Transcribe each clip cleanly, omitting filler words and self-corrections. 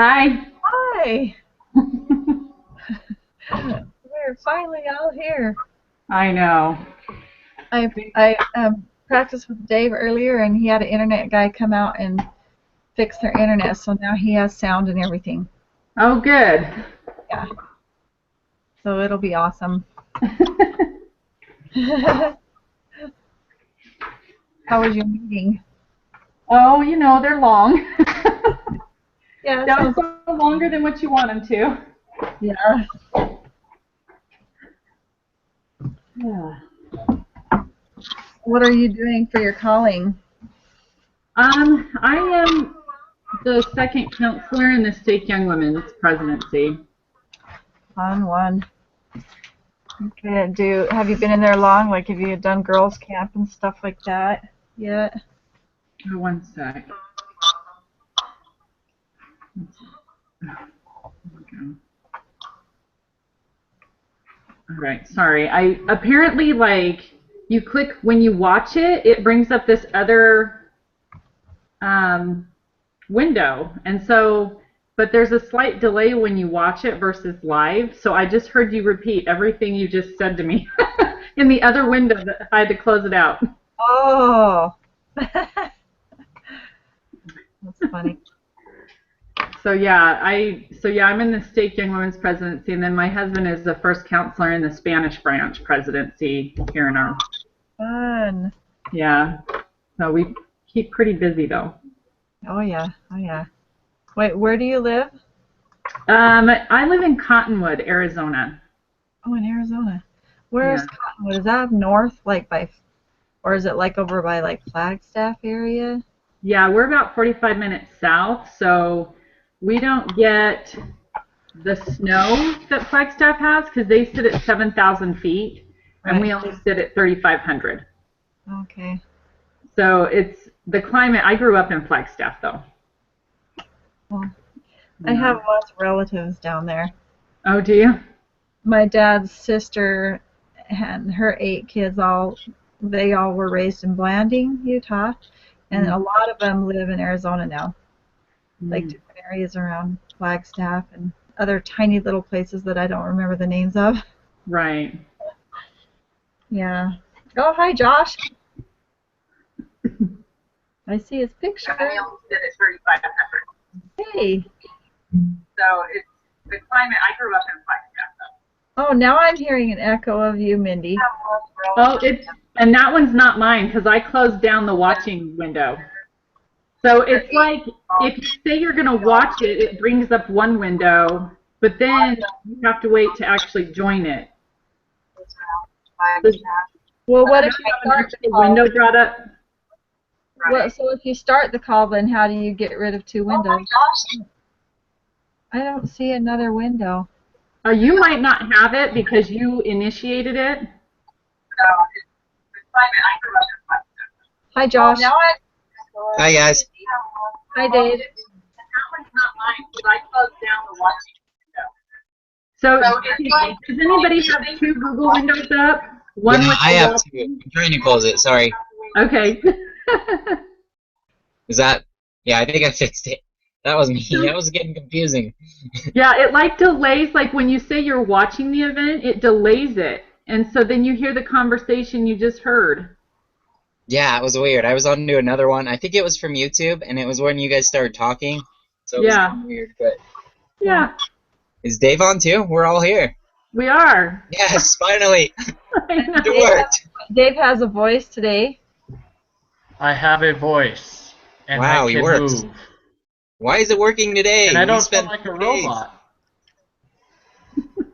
Hi. Hi. We're finally all here. I know. I practiced with Dave earlier, and he had an internet guy come out and fix their internet, so now he has sound and everything. Oh, good. Yeah. So it'll be awesome. How was your meeting? Oh, they're long. Yeah, it Don't sounds. go longer than what you want them to. Yeah. Yeah. What are you doing for your calling? I am the second counselor in the Stake Young Women's presidency. On one. Okay. Have you been in there long? Like, have you done girls' camp and stuff like that yet? Oh, one sec. All right, sorry. I apparently you click when you watch it, it brings up this other window, and so but there's a slight delay when you watch it versus live. So I just heard you repeat everything you just said to me in the other window that I had to close it out. Oh. That's funny. So yeah, I'm in the Stake Young Women's presidency, and then my husband is the first counselor in the Spanish branch presidency here in our. Fun. Yeah. So we keep pretty busy though. Oh yeah. Oh yeah. Wait, where do you live? I live in Cottonwood, Arizona. Oh, in Arizona. Where's Yeah. Cottonwood? Is that up north, or is it like over by like Flagstaff area? Yeah, we're about 45 minutes south, so we don't get the snow that Flagstaff has because they sit at 7,000 feet, and we Right. only sit at 3,500. Okay. So it's the climate. I grew up in Flagstaff, though. Well, I Yeah. have lots of relatives down there. Oh, do you? My dad's sister and her 8 kids they all were raised in Blanding, Utah, and a lot of them live in Arizona now, like Mm. different areas around Flagstaff and other tiny little places that I don't remember the names of. Right. Yeah. Oh, hi, Josh. I see his picture. We only sit at 3,500. Hey. So it's the climate. I grew up in Flagstaff, though. Oh, now I'm hearing an echo of you, Mindy. Oh, and that one's not mine because I closed down the watching window. So it's like if you say you're going to watch it, it brings up one window, but then you have to wait to actually join it. Well, what if you have an start the extra call? window brought up? So if you start the call, then how do you get rid of 2 windows? I don't see another window. You might not have it because you initiated it. Hi, Josh. Hi guys. Hi, Dave. That one's not mine because I closed down the watching window. So does anybody have 2 Google windows up? One Yeah, with I the have watching? to. I'm trying to close it. Sorry. Okay. Is that? Yeah, I think I fixed it. That was me. That was getting confusing. Yeah, it delays, like when you say you're watching the event, it delays it. And so then you hear the conversation you just heard. Yeah, it was weird. I was on to another one. I think it was from YouTube, and it was when you guys started talking. So it was Yeah. kind of weird. But Yeah, is Dave on too? We're all here. we are. Yes, finally. I know. It worked. Dave has a voice today. I have a voice, and Wow, I he can works. move, Why is it working today? and I We don't spent sound like a 3 days. robot.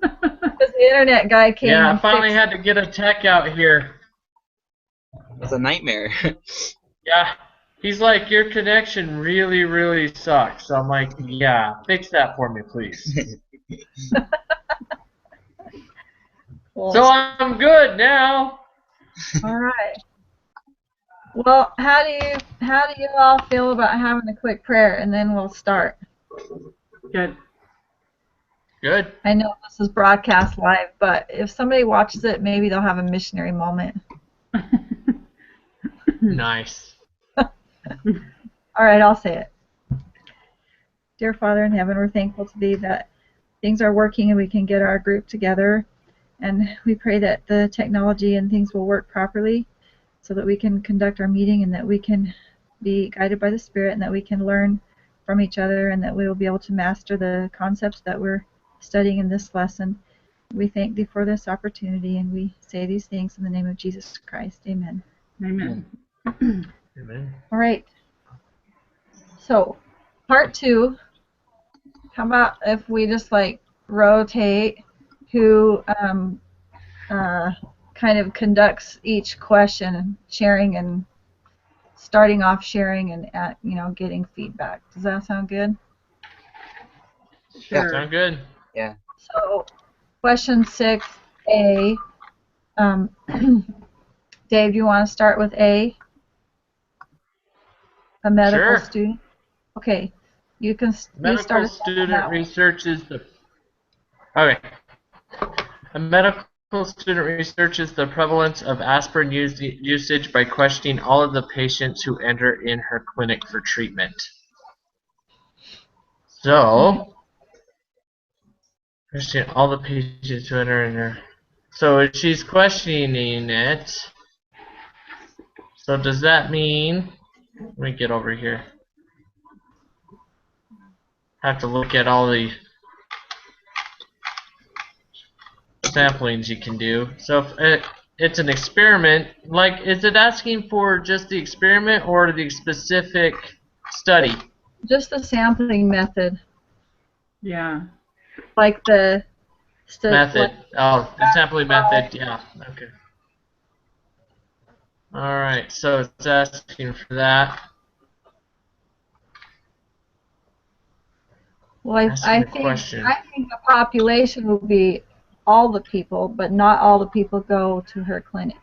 Because the internet guy came Yeah, I and finally fixed had to get a tech out here. It was a nightmare. Yeah, he's like, your connection really, really sucks. So I'm like, yeah, fix that for me, please. Well, So I'm good now. all right. Well, how do you all feel about having a quick prayer, and then we'll start? Good. Good. I know this is broadcast live, but if somebody watches it, maybe they'll have a missionary moment. Nice. All right, I'll say it. dear Father in heaven, we're thankful to Thee that things are working and we can get our group together. And we pray that the technology and things will work properly so that we can conduct our meeting and that we can be guided by the Spirit and that we can learn from each other and that we will be able to master the concepts that we're studying in this lesson. We thank Thee for this opportunity and we say these things in the name of Jesus Christ. Amen. Amen. Amen. All right. So, part 2. How about if we just like rotate who kind of conducts each question and sharing and starting off sharing and getting feedback. Does that sound good? Sure. Sound good? Yeah. So, question 6A. Dave, do you want to start with A? A medical Sure. student? Okay. You start Medical us off on student that one. researches the. Okay. A medical student researches the prevalence of aspirin usage by questioning all of the patients who enter in her clinic for treatment. So, questioning all the patients who enter in her. So she's questioning it. So does that mean? Let me get over here. I have to look at all the samplings you can do. So if it's an experiment, like, is it asking for just the experiment or the specific study? Just the sampling method, Yeah. like the Method. Oh, the sampling method. Yeah. Okay. All right. So it's asking for that. Well, I Asking a think question. the population will be all the people, but not all the people go to her clinic,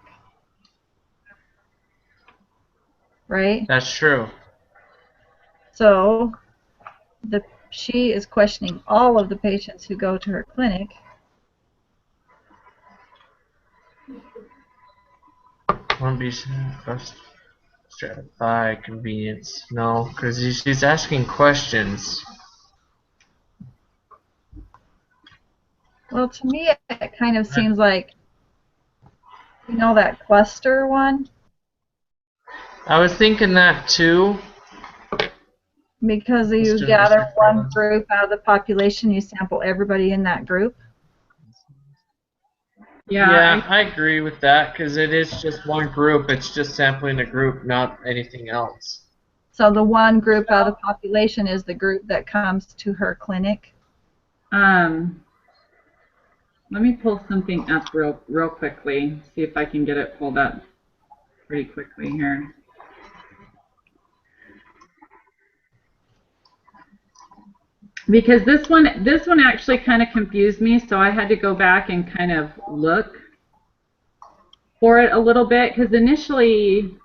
right? That's true. So she is questioning all of the patients who go to her clinic. One be first stratify convenience. No, because she's asking questions. Well, to me, it kind of seems like, that cluster one, I was thinking that too. because you Student gather research one problems. group out of the population, you sample everybody in that group. Yeah, I agree with that because it is just one group. It's just sampling a group, not anything else. So the one group out of the population is the group that comes to her clinic. Let me pull something up real quickly. See if I can get it pulled up pretty quickly here. Because this one actually kind of confused me, so I had to go back and kind of look for it a little bit, because initially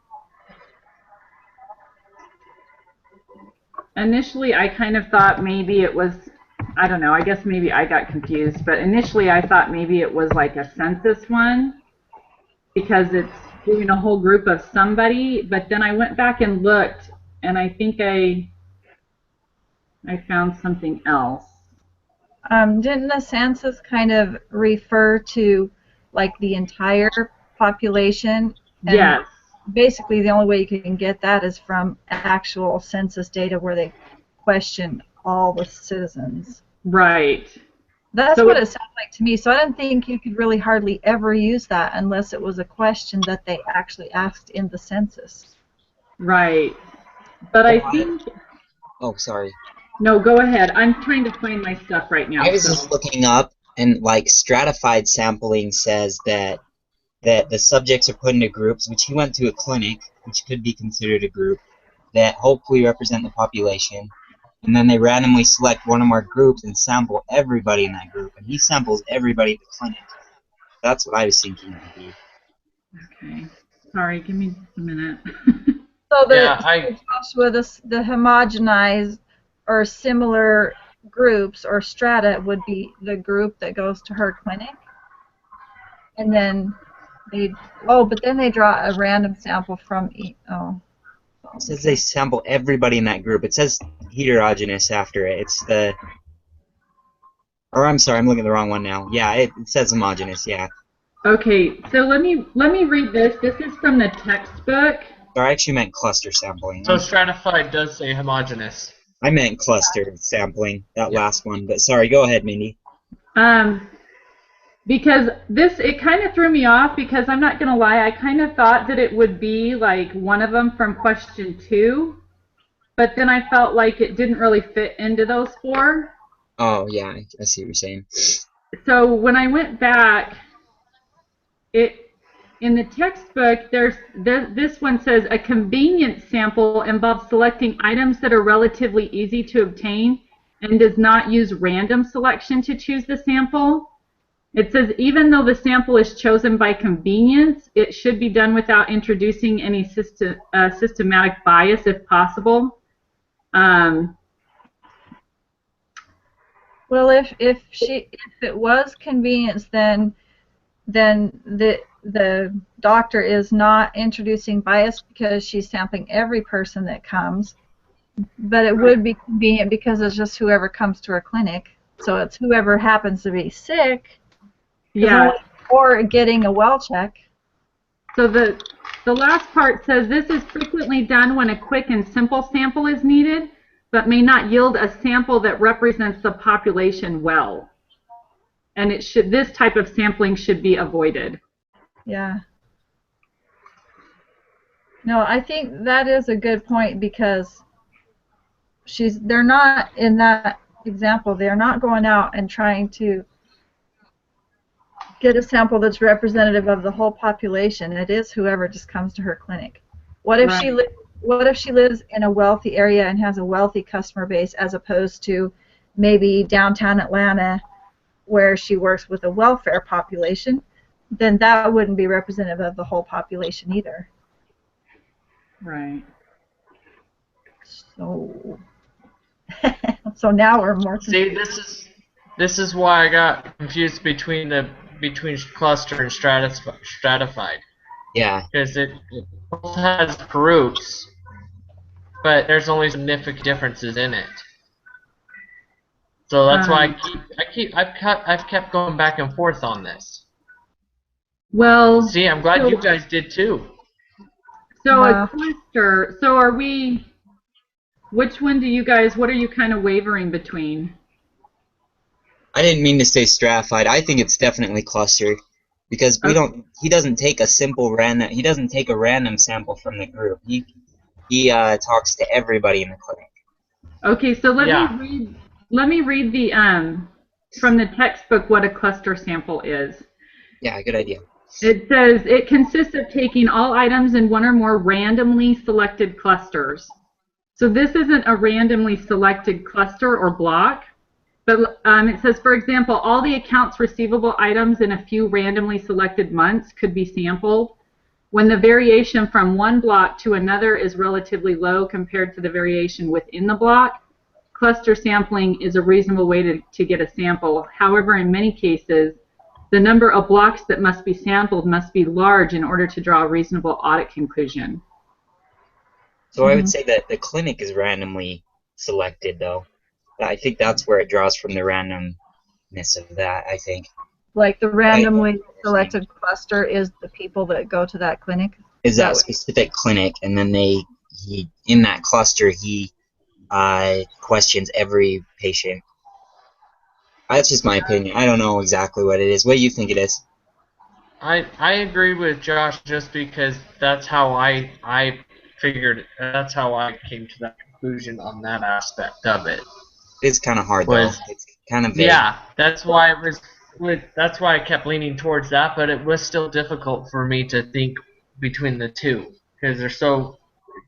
I kind of thought maybe it was, I don't know, I guess maybe I got confused, but initially I thought maybe it was like a census one because it's doing a whole group of somebody, but then I went back and looked and I think I found something else. Didn't the census kind of refer to like the entire population? And Yes. basically the only way you can get that is from actual census data where they question all the citizens. Right. That's So what it sounds like to me. So I didn't think you could really hardly ever use that unless it was a question that they actually asked in the census. Right. But I think... Oh, sorry. No, go ahead. I'm trying to find my stuff right now. I was just looking up, and like stratified sampling says that the subjects are put into groups, which he went to a clinic, which could be considered a group, that hopefully represent the population. And then they randomly select one or more groups and sample everybody in that group. And he samples everybody at the clinic. That's what I was thinking it would be. Okay. Sorry, give me just a minute. So Joshua, the homogenized or similar groups or strata would be the group that goes to her clinic, and then but then they draw a random sample from It says they sample everybody in that group. It says heterogeneous after it. It's the... Or I'm sorry, I'm looking at the wrong one now. Yeah, it says homogeneous, yeah. Okay, so let me read this. This is from the textbook. Sorry, I actually meant cluster sampling. So stratified does say homogeneous. I meant cluster sampling, that last one. But sorry, go ahead, Mindy. Because it kind of threw me off, because I'm not going to lie, I kind of thought that it would be like one of them from question 2, but then I felt like it didn't really fit into those 4. Oh, yeah, I see what you're saying. So when I went back, in the textbook, this one says a convenience sample involves selecting items that are relatively easy to obtain and does not use random selection to choose the sample. It says even though the sample is chosen by convenience, it should be done without introducing any systematic bias if possible. Well, if it was convenience, then the doctor is not introducing bias because she's sampling every person that comes, but it would be convenient because it's just whoever comes to her clinic. So it's whoever happens to be sick, Yeah. or getting a well check. So the last part says this is frequently done when a quick and simple sample is needed, but may not yield a sample that represents the population well. And this type of sampling should be avoided. Yeah. No, I think that is a good point, because they're not, in that example, they're not going out and trying to get a sample that's representative of the whole population. It is whoever just comes to her clinic. What if she lives in a wealthy area and has a wealthy customer base, as opposed to maybe downtown Atlanta where she works with a welfare population? Then that wouldn't be representative of the whole population either. Right. So, so now we're more confused. See, this is why I got confused between cluster and stratified. Yeah. Because it both has groups, but there's only significant differences in it. So that's why I've kept going back and forth on this. Well, see, I'm glad you guys did too. So a cluster. So are we? Which one do you guys? What are you kind of wavering between? I didn't mean to say stratified. I think it's definitely cluster, because we don't. He doesn't take a simple random. He doesn't take a random sample from the group. He talks to everybody in the clinic. Okay, so let me read the from the textbook what a cluster sample is. Yeah, good idea. It says it consists of taking all items in one or more randomly selected clusters. So this isn't a randomly selected cluster or block, but it says, for example, all the accounts receivable items in a few randomly selected months could be sampled. When the variation from one block to another is relatively low compared to the variation within the block, cluster sampling is a reasonable way to get a sample. However, in many cases, the number of blocks that must be sampled must be large in order to draw a reasonable audit conclusion. So I would say that the clinic is randomly selected, though. I think that's where it draws from the randomness of that, I think. Like the randomly selected cluster is the people that go to that clinic? Is that specific clinic, and then in that cluster, he questions every patient. That's just my opinion. I don't know exactly what it is. What do you think it is? I agree with Josh, just because that's how I figured. That's how I came to that conclusion on that aspect of it. It's kind of hard though. It's kind of vague. Yeah, that's why it was. That's why I kept leaning towards that, but it was still difficult for me to think between the two, because they're so.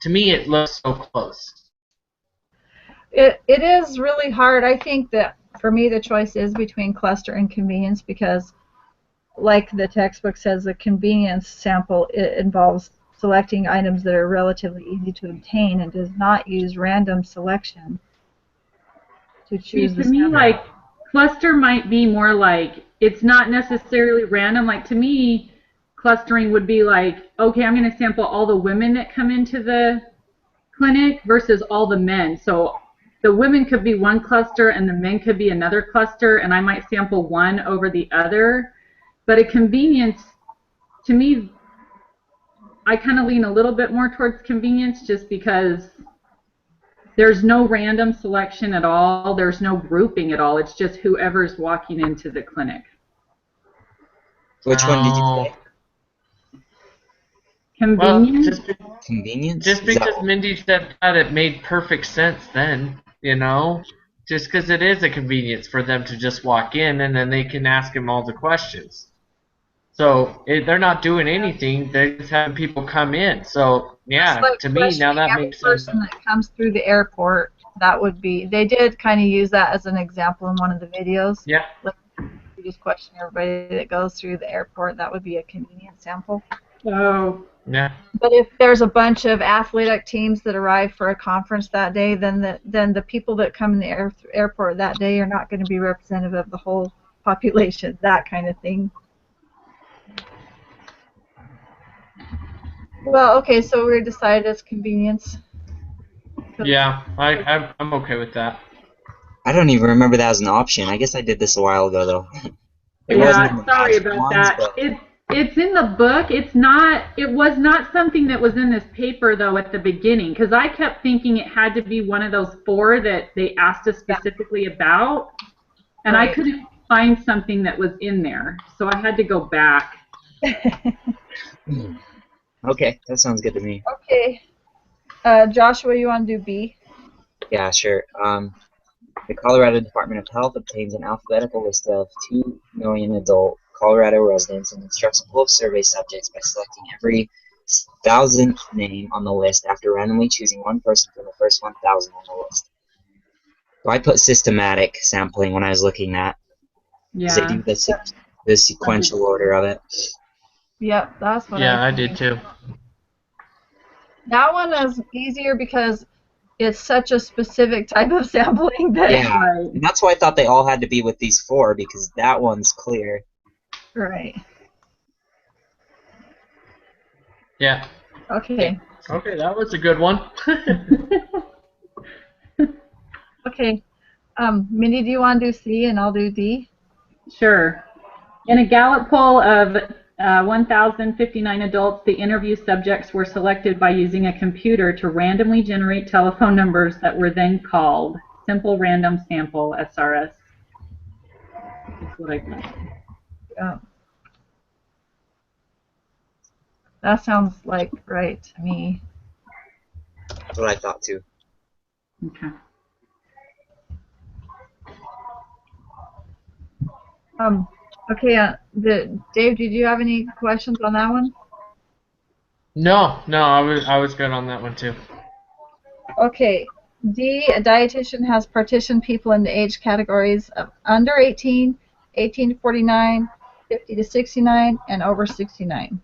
To me, it looks so close. It is really hard. I think that for me the choice is between cluster and convenience, because like the textbook says, the convenience sample, it involves selecting items that are relatively easy to obtain and does not use random selection to choose the sample. To me, like, cluster might be more like, it's not necessarily random. Like, to me, clustering would be like, okay, I'm going to sample all the women that come into the clinic versus all the men. So the women could be one cluster and the men could be another cluster, and I might sample one over the other. But a convenience, to me, I kind of lean a little bit more towards convenience just because there's no random selection at all. There's no grouping at all. It's just whoever's walking into the clinic. Which one did you say? Convenience? Well, Convenience? just because Mindy said that, it made perfect sense then, you know? Just because it is a convenience for them to just walk in and then they can ask him all the questions. So they're not doing anything, they're just having people come in. So, yeah, like to me, now that makes sense. person that comes through the airport, that would be, they did kind of use that as an example in one of the videos. Yeah. Like, you just question everybody that goes through the airport, that would be a convenient sample. Oh. Yeah. But if there's a bunch of athletic teams that arrive for a conference that day, then the people that come in the airport that day are not going to be representative of the whole population, that kind of thing. Well, okay, so we're decided as convenience. Yeah, I'm okay with that. I don't even remember that as an option. I guess I did this a while ago, though. Yeah, sorry about that. It's in the book. It was not something that was in this paper, though, at the beginning, because I kept thinking it had to be one of those 4 that they asked us specifically about, and I couldn't find something that was in there, so I had to go back. Okay, that sounds good to me. Okay. Joshua, you want to do B? Yeah, sure. The Colorado Department of Health obtains an alphabetical list of 2 million adult Colorado residents and instructs a pool of survey subjects by selecting every 1,000th name on the list after randomly choosing one person from the first 1,000 on the list. So I put systematic sampling when I was looking at, because they do the sequential order of it. Yep, that's what I did too. That one is easier because it's such a specific type of sampling that and that's why I thought they all had to be with these 4, because that one's clear. Right. Yeah. Okay. Okay, that was a good one. Okay. Mindy, do you want to do C and I'll do D? Sure. In a Gallup poll of 1,059 adults, the interview subjects were selected by using a computer to randomly generate telephone numbers that were then called. Simple random sample, SRS. That's what I thought. Yeah. That sounds like right to me. That's what I thought too. Okay. Okay, Dave, did you have any questions on that one? No, I was good on that one too. Okay, D, a dietitian has partitioned people into age categories of under 18, 18 to 49, 50 to 69, and over 69.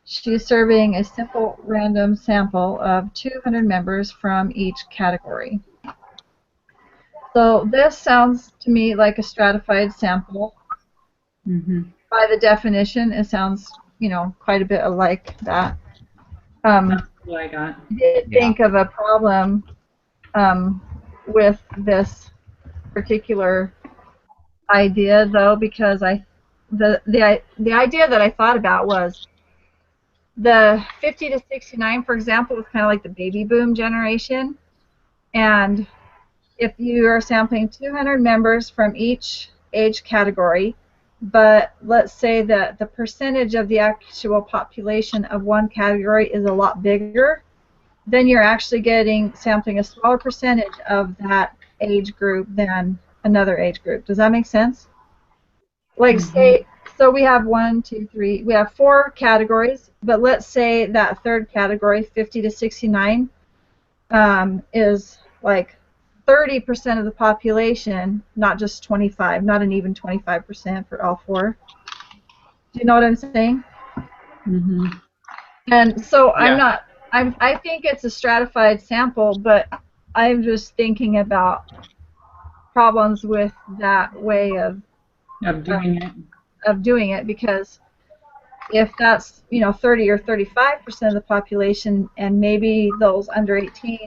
She is surveying a simple random sample of 200 members from each category. So this sounds to me like a stratified sample. Mm-hmm. By the definition, it sounds, quite a bit like that. That's what I got. I did think of a problem with this particular idea, though, because the idea that I thought about was the 50 to 69, for example, was kind of like the baby boom generation, and if you are sampling 200 members from each age category, but let's say that the percentage of the actual population of one category is a lot bigger, then you're actually sampling a smaller percentage of that age group than another age group. Does that make sense? Like, say, so we have we have 4 categories, but let's say that third category, 50 to 69, is like 30% of the population, not just 25, not an even 25% for all 4. Do you know what I'm saying? Mm-hmm. And so I think it's a stratified sample, but I'm just thinking about problems with that way of doing it. Of doing it, because if that's 30 or 35% of the population, and maybe those under 18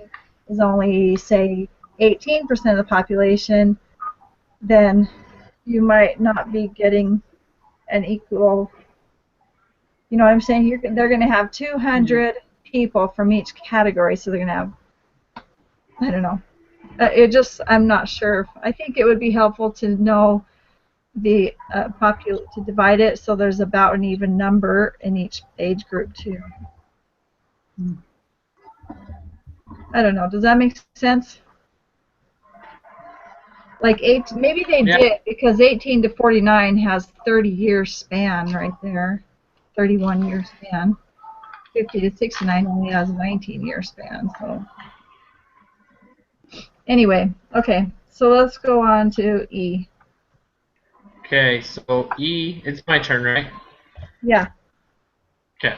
is only, say, 18% of the population, then you might not be getting an equal. You know what I'm saying? They're going to have 200 people from each category, so they're going to have, I don't know. I'm not sure. I think it would be helpful to know the to divide it so there's about an even number in each age group too. I don't know. Does that make sense? Like maybe they did, because 18 to 49 has 30-year span right there, 31-year span. 50 to 69 only has a 19-year span. So anyway, okay. So let's go on to E. Okay, so E, it's my turn, right? Yeah. Okay.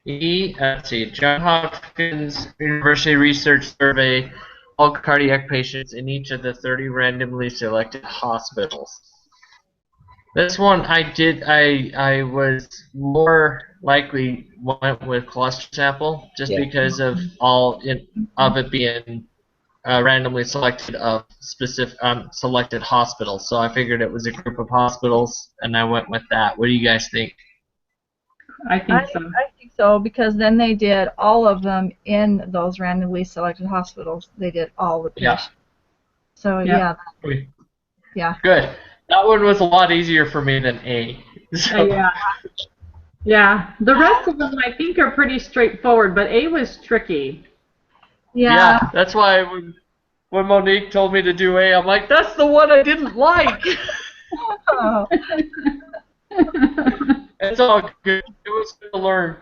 E, let's see, Johns Hopkins University Research Survey, all cardiac patients in each of the 30 randomly selected hospitals. This one I was more likely went with cluster sample, just because of it being randomly selected of specific selected hospitals. So I figured it was a group of hospitals, and I went with that. What do you guys think? I think so. I think so, because then they did all of them in those randomly selected hospitals. They did all the patients. So yeah. Good. That one was a lot easier for me than A. So. Yeah. The rest of them I think are pretty straightforward, but A was tricky. Yeah. That's why when Monique told me to do A, I'm like, that's the one I didn't like. Oh. It's all good. It was good to learn.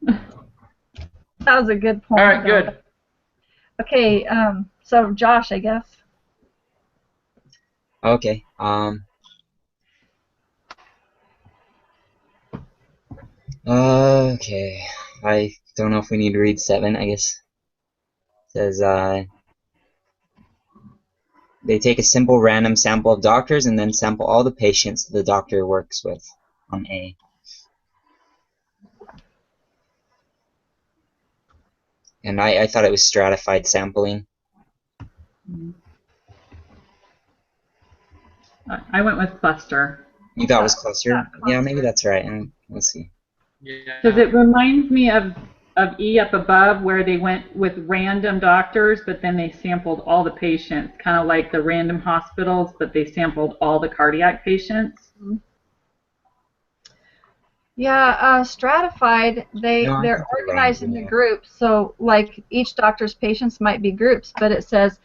That was a good point. All right, good. Okay, so Josh, I guess. Okay. Okay. I don't know if we need to read 7, I guess. It says, they take a simple random sample of doctors and then sample all the patients the doctor works with on A. And I thought it was stratified sampling. I went with cluster. You thought it was cluster? Yeah, maybe that's right. And let's see. Because it reminds me of E up above, where they went with random doctors, but then they sampled all the patients, kind of like the random hospitals, but they sampled all the cardiac patients. Yeah, stratified, they're organized into groups, so like each doctor's patients might be groups, but it says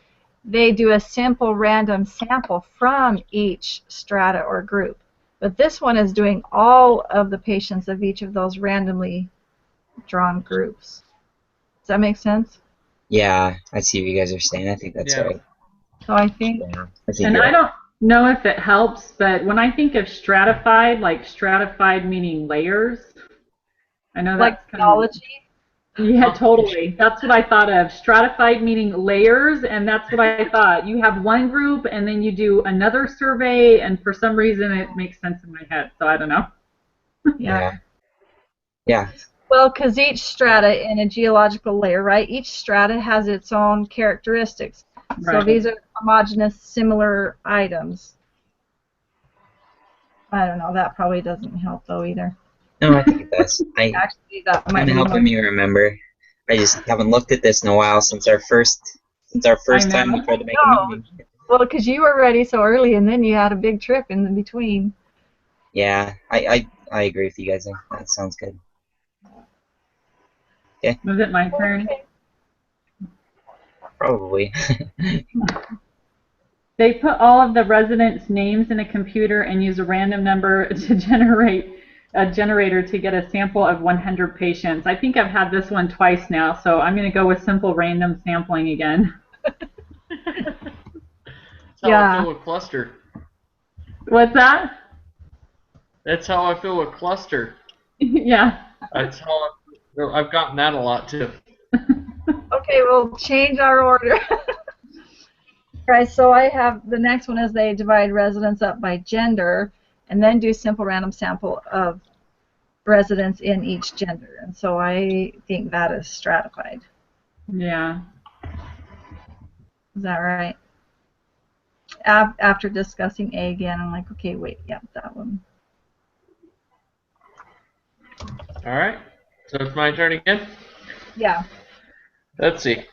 they do a simple random sample from each strata or group. But this one is doing all of the patients of each of those randomly drawn groups. Does that make sense? Yeah, I see what you guys are saying. I think that's right. So I think... Yeah, and I don't know if it helps, but when I think of stratified, like stratified meaning layers, I know that's like biology? Yeah, totally. That's what I thought of. Stratified meaning layers, and that's what I thought. You have one group, and then you do another survey, and for some reason it makes sense in my head, so I don't know. Yeah. Well, because each strata in a geological layer, right, each strata has its own characteristics. Right. So these are homogeneous, similar items. I don't know. That probably doesn't help, though, either. No, I think it does. Actually, that might I'm be helping me remember. I just haven't looked at this in a while since our first time we tried to make a meeting. Well, because you were ready so early, and then you had a big trip in between. Yeah, I agree with you guys. That sounds good. Okay. Was it my turn? Probably. They put all of the residents' names in a computer and use a random number to generate a generator to get a sample of 100 patients. I think I've had this one twice now, so I'm going to go with simple random sampling again. That's how I feel with cluster. What's that? That's how I feel with cluster. Yeah. That's how I've gotten that a lot too. Okay, we'll change our order. Right, so I have the next one is they divide residents up by gender, and then do simple random sample of residents in each gender. And so I think that is stratified. Yeah. Is that right? After discussing A again, I'm like, okay, wait, yeah, that one. All right. So it's my turn again? Yeah. Let's see.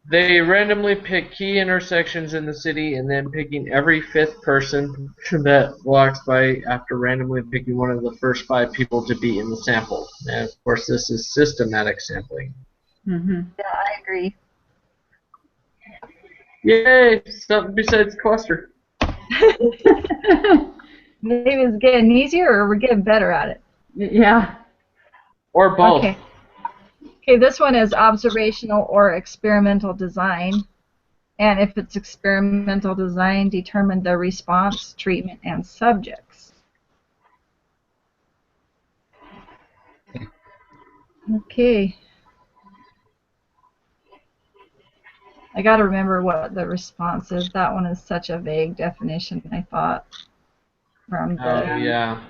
They randomly pick key intersections in the city and then picking every fifth person that walks by after randomly picking one of the first 5 people to be in the sample. And of course, this is systematic sampling. Mm-hmm. Yeah, I agree. Yay! Something besides cluster. Maybe it's getting easier or we're getting better at it. Yeah. Or both. Okay. Okay, this one is observational or experimental design. And if it's experimental design, determine the response, treatment, and subjects. Okay. I got to remember what the response is. That one is such a vague definition, I thought. From the, Oh, yeah.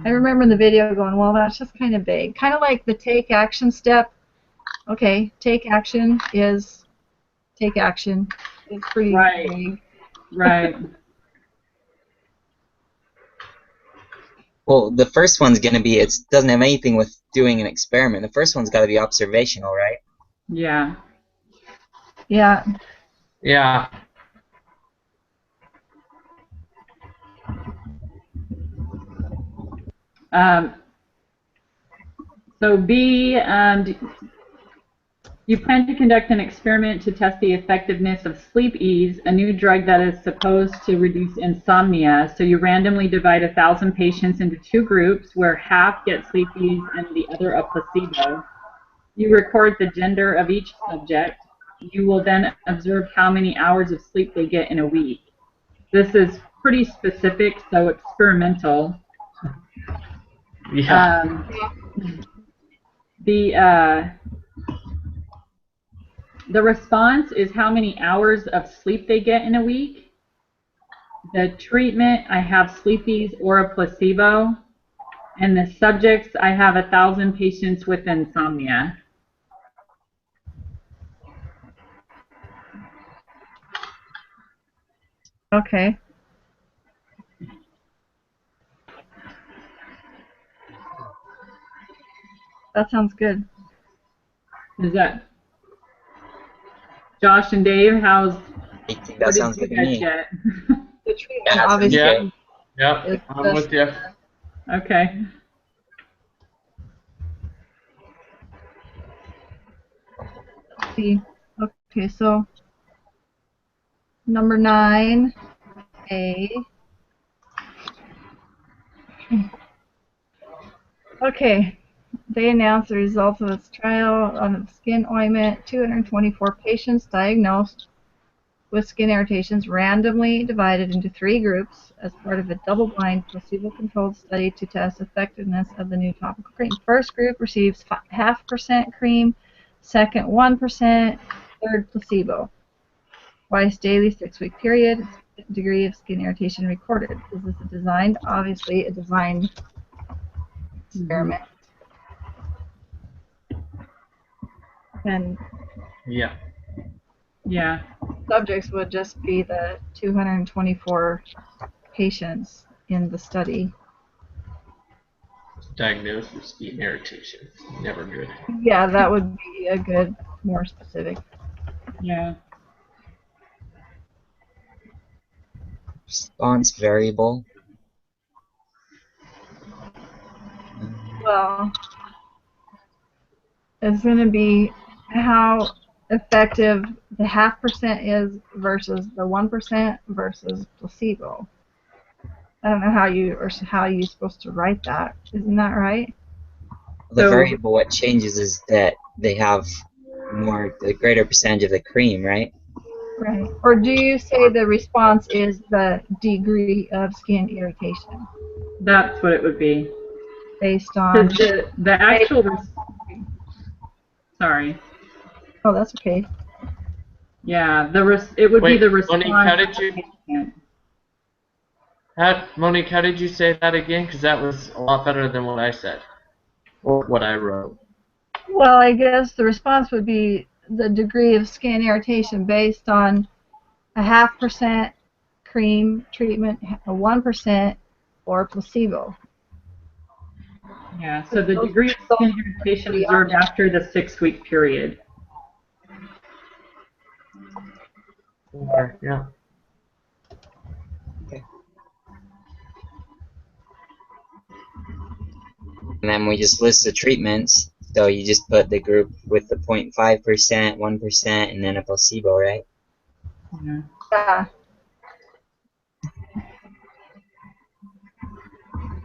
I remember in the video going, well, that's just kind of vague. Kind of like the take action step. Okay, take action is take action. It's pretty Right. vague. Right. Well, the first one's going to be, it doesn't have anything with doing an experiment. The first one's got to be observational, right? Yeah. Yeah. Yeah. So B, you plan to conduct an experiment to test the effectiveness of sleep ease, a new drug that is supposed to reduce insomnia. So you randomly divide 1,000 patients into 2 groups where half get sleep ease and the other a placebo. You record the gender of each subject. You will then observe how many hours of sleep they get in a week. This is pretty specific, so experimental. Yeah. The response is how many hours of sleep they get in a week. The treatment, I have sleepies or a placebo. And the subjects, I have 1,000 patients with insomnia. Okay. That sounds good. Is that Josh and Dave? I think that What did sounds you good to guys me. get? The treatment, Yeah, obviously. Yeah. Yep. is I'm just- with you. Okay. Let's see. Okay, so number 9, A. Okay, they announced the results of its trial on skin ointment. 224 patients diagnosed with skin irritations randomly divided into 3 groups as part of a double-blind placebo-controlled study to test effectiveness of the new topical cream. First group receives 0.5% cream, second 1%, third placebo. Twice daily, 6-week period, degree of skin irritation recorded. Is this a designed? Obviously, a designed experiment. And Yeah. Yeah. subjects would just be the 224 patients in the study. Diagnosed with skin irritation. Never good. Yeah, that would be a good, more specific. Yeah. Response variable. Well, it's going to be how effective the 0.5% is versus the 1% versus placebo. I don't know how you're supposed to write that. Isn't that right? The So- variable, what changes is that they have the greater percentage of the cream, right? Right. Or do you say the response is the degree of skin irritation That's what it would be. based on? Because the actual, sorry. Oh, that's okay. Yeah, it would be Wait, the response. Monique, how did you? Monique, how did you say that again? Because that was a lot better than what I said, or what I wrote. Well, I guess the response would be the degree of skin irritation based on a 0.5% cream treatment, a 1%, or placebo. Yeah, so the degree of skin irritation observed after the 6-week period. Okay, yeah. Okay. And then we just list the treatments. So you just put the group with the 0.5%, 1%, and then a placebo, right? Yeah.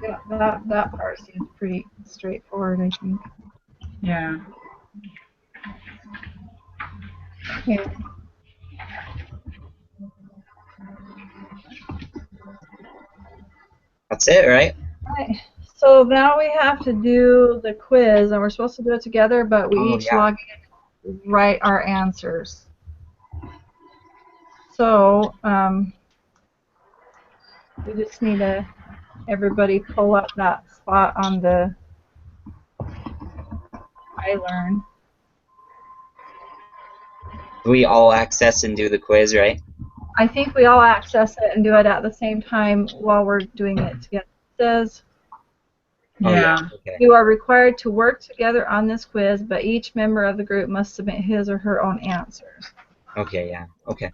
Yeah. That part seems pretty straightforward, I think. Yeah. Okay. That's it, right? Right. So now we have to do the quiz, and we're supposed to do it together, but we each log in and write our answers. So we just need to everybody pull up that spot on the iLearn. We all access and do the quiz, right? I think we all access it and do it at the same time while we're doing it together. It says, Oh, Yeah. Okay. you are required to work together on this quiz, but each member of the group must submit his or her own answers. Okay, yeah. Okay.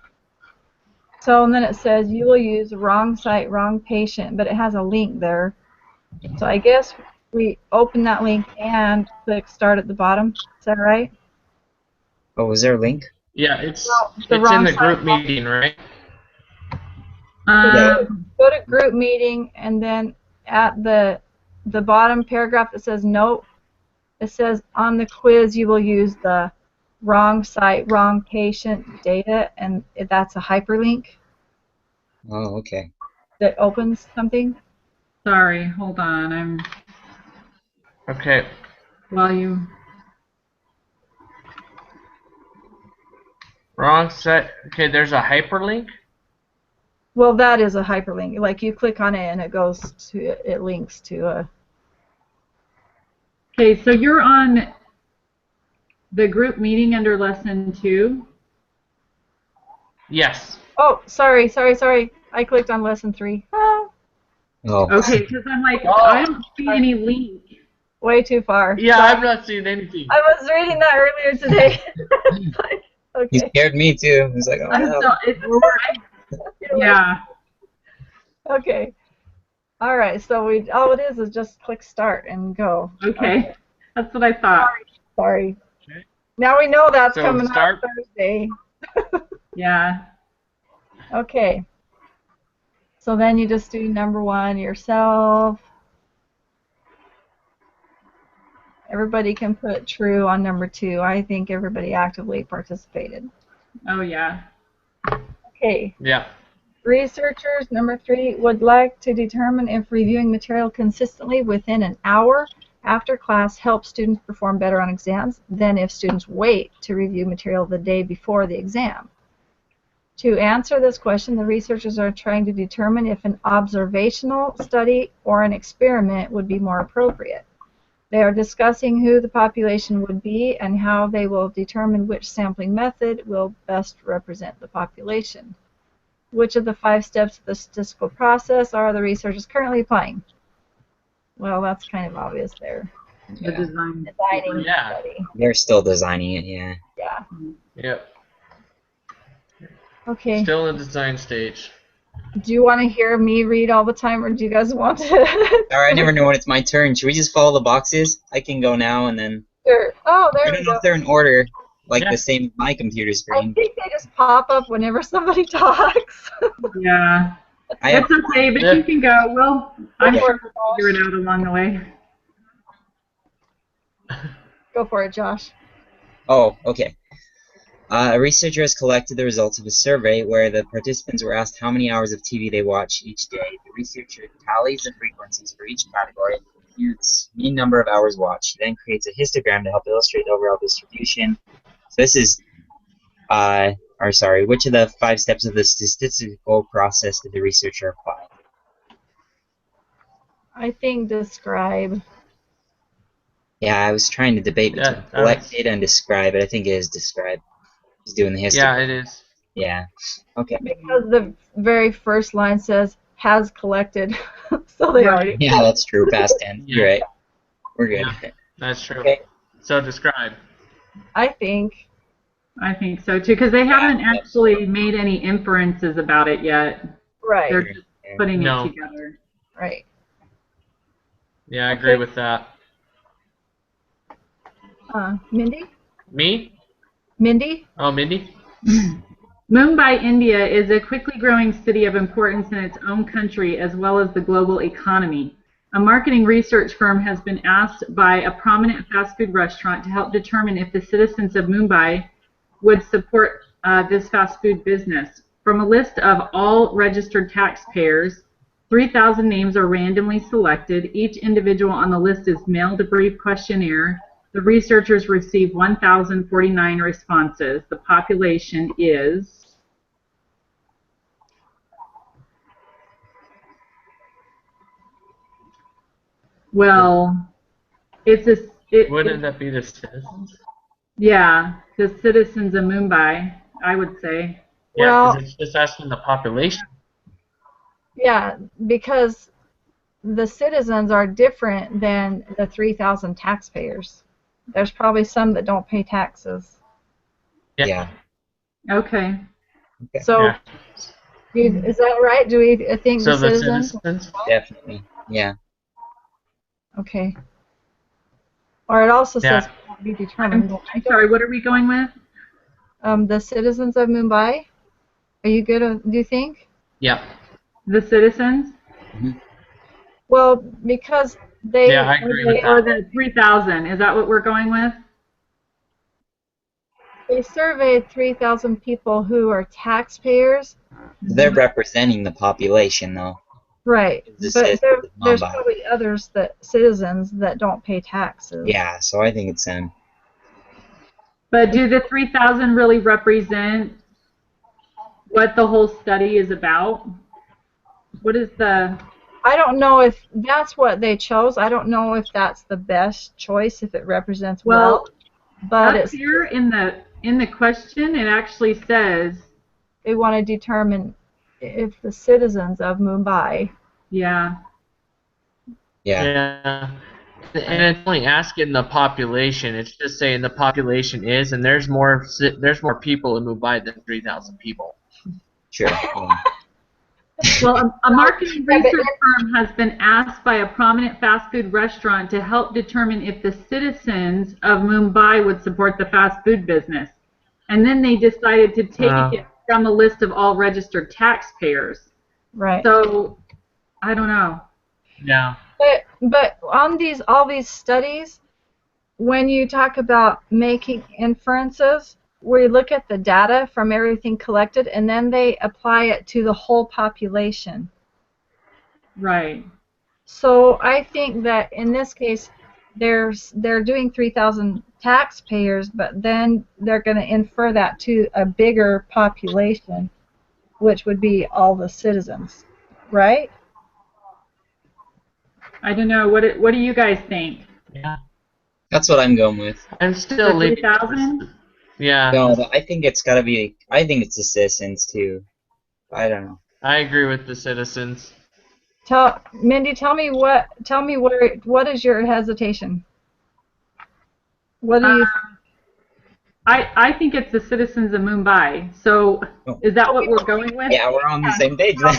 So, and then it says you will use wrong site, wrong patient, but it has a link there. So I guess we open that link and click start at the bottom. Is that right? Oh, was there a link? Yeah, it's the in wrong the group side. meeting, right? Go to group meeting, and then at the bottom paragraph that says note, it says on the quiz you will use the wrong site, wrong patient data, and that's a hyperlink Oh, okay. that opens something. Sorry, hold on. I'm Okay. while you. Wrong set. Okay, there's a hyperlink. Well, that is a hyperlink. Like you click on it and it goes to it links to a. Okay, so you're on the group meeting under lesson 2. Yes. Oh, sorry. I clicked on lesson 3. Ah, Oh. Okay, because I'm like, I don't see any link. way too far. Yeah, Sorry. I'm not seeing anything. I was reading that earlier today. You Okay. scared me too. I was like, oh no. Yeah. Okay. All right. So all it is just click start and go. Okay. That's what I thought. Sorry. Okay. Now we know that's So coming start. out Thursday. Yeah. Okay. So then you just do number 1 yourself. Everybody can put true on number 2. I think everybody actively participated. Oh, yeah. Okay. Yeah. Researchers, number 3, would like to determine if reviewing material consistently within an hour after class helps students perform better on exams than if students wait to review material the day before the exam. To answer this question, the researchers are trying to determine if an observational study or an experiment would be more appropriate. They are discussing who the population would be and how they will determine which sampling method will best represent the population. Which of the 5 steps of the statistical process are the researchers currently applying? Well, that's kind of obvious there. The design. Designing the Yeah. study. They're still designing it, yeah. Yeah. Yep. Okay. Still in the design stage. Do you want to hear me read all the time, or do you guys want to? Sorry, I never know when it's my turn. Should we just follow the boxes? I can go now and then. Sure. Oh, I there don't we know go. if they're in order, like Yeah. the same as my computer I screen. think they just pop up whenever somebody talks. Yeah. I have, That's okay, but you can go. I'm sure we'll figure it out along the way. Go for it, Josh. oh, okay. A researcher has collected the results of a survey where the participants were asked how many hours of TV they watch each day. The researcher tallies the frequencies for each category and its mean number of hours watched. He then creates a histogram to help illustrate the overall distribution. So this is, which of the 5 steps of the statistical process did the researcher apply? I think describe. Yeah, I was trying to debate between Yeah, collect data and describe, but I think it is describe. He's doing the history. yeah, it is. Yeah. Okay. Because the very first line says has collected, so they Right. already. Yeah, that's true. Past tense. You're right. We're good. Yeah, that's true. Okay. So describe. I think. I think so too, because they haven't actually made any inferences about it yet. Right. They're just putting it No. together. Right. Yeah, I agree Okay. with that. Mindy? Me? Mindy? Oh, Mindy? Mumbai, India is a quickly growing city of importance in its own country as well as the global economy. A marketing research firm has been asked by a prominent fast food restaurant to help determine if the citizens of Mumbai would support this fast food business. From a list of all registered taxpayers, 3,000 names are randomly selected. Each individual on the list is mailed a brief questionnaire. The researchers received 1,049 responses. The population is... Well, Wouldn't that be the citizens? yeah, the citizens of Mumbai, I would say. Yeah, Well, because it's just asking the population. yeah, because the citizens are different than the 3,000 taxpayers. There's probably some that don't pay taxes. Yeah. Okay. So, Yeah. is that right? Do we think So the the citizens? citizens? Definitely. Yeah. Okay. Or it also says Yeah. can't be determined. I'm sorry, what are we going with? The citizens of Mumbai. Are you good? Do you think? Yep. The citizens? Mhm. Well, because they Yeah, I agree with Or that. the 3,000, is that what we're going with? they surveyed 3,000 people who are taxpayers. They're representing the population, though. Right. The But citizens of there's Mumbai. probably others citizens that don't pay taxes. Yeah, so I think it's them. But do the 3,000 really represent what the whole study is about? What is the... I don't know if that's what they chose. I don't know if that's the best choice, if it represents well. But up here in the question, it actually says... They want to determine if the citizens of Mumbai. Yeah. Yeah. Yeah. And it's only asking the population. It's just saying the population is, and there's more people in Mumbai than 3,000 people. Sure. Yeah. Well, a marketing research firm has been asked by a prominent fast food restaurant to help determine if the citizens of Mumbai would support the fast food business. And then they decided to take it from a list of all registered taxpayers. Right. So, I don't know. Yeah. But on all these studies, when you talk about making inferences, we look at the data from everything collected, and then they apply it to the whole population. Right. So I think that in this case, they're doing 3,000 taxpayers, but then they're going to infer that to a bigger population, which would be all the citizens, right? I don't know. What do you guys think? Yeah. That's what I'm going with. I'm still leaving. 3,000? Yeah. No, I think it's got to be. I think it's the citizens too. I don't know. I agree with the citizens. Mindy, tell me what is your hesitation? What do you? I think it's the citizens of Mumbai. So is that what we're going with? Yeah, we're on the same page then.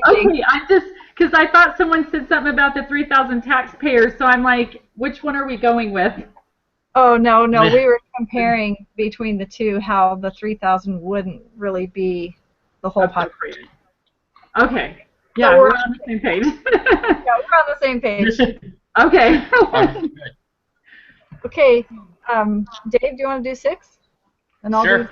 Okay, I'm just because I thought someone said something about the 3,000 taxpayers, so I'm like, which one are we going with? Oh no, we were comparing between the two. How the 3,000 wouldn't really be the whole population. Okay. Yeah, So we're on the same page. Yeah, we're on the same page. Okay. Okay, Dave, do you want to do 6? And I'll Sure. do.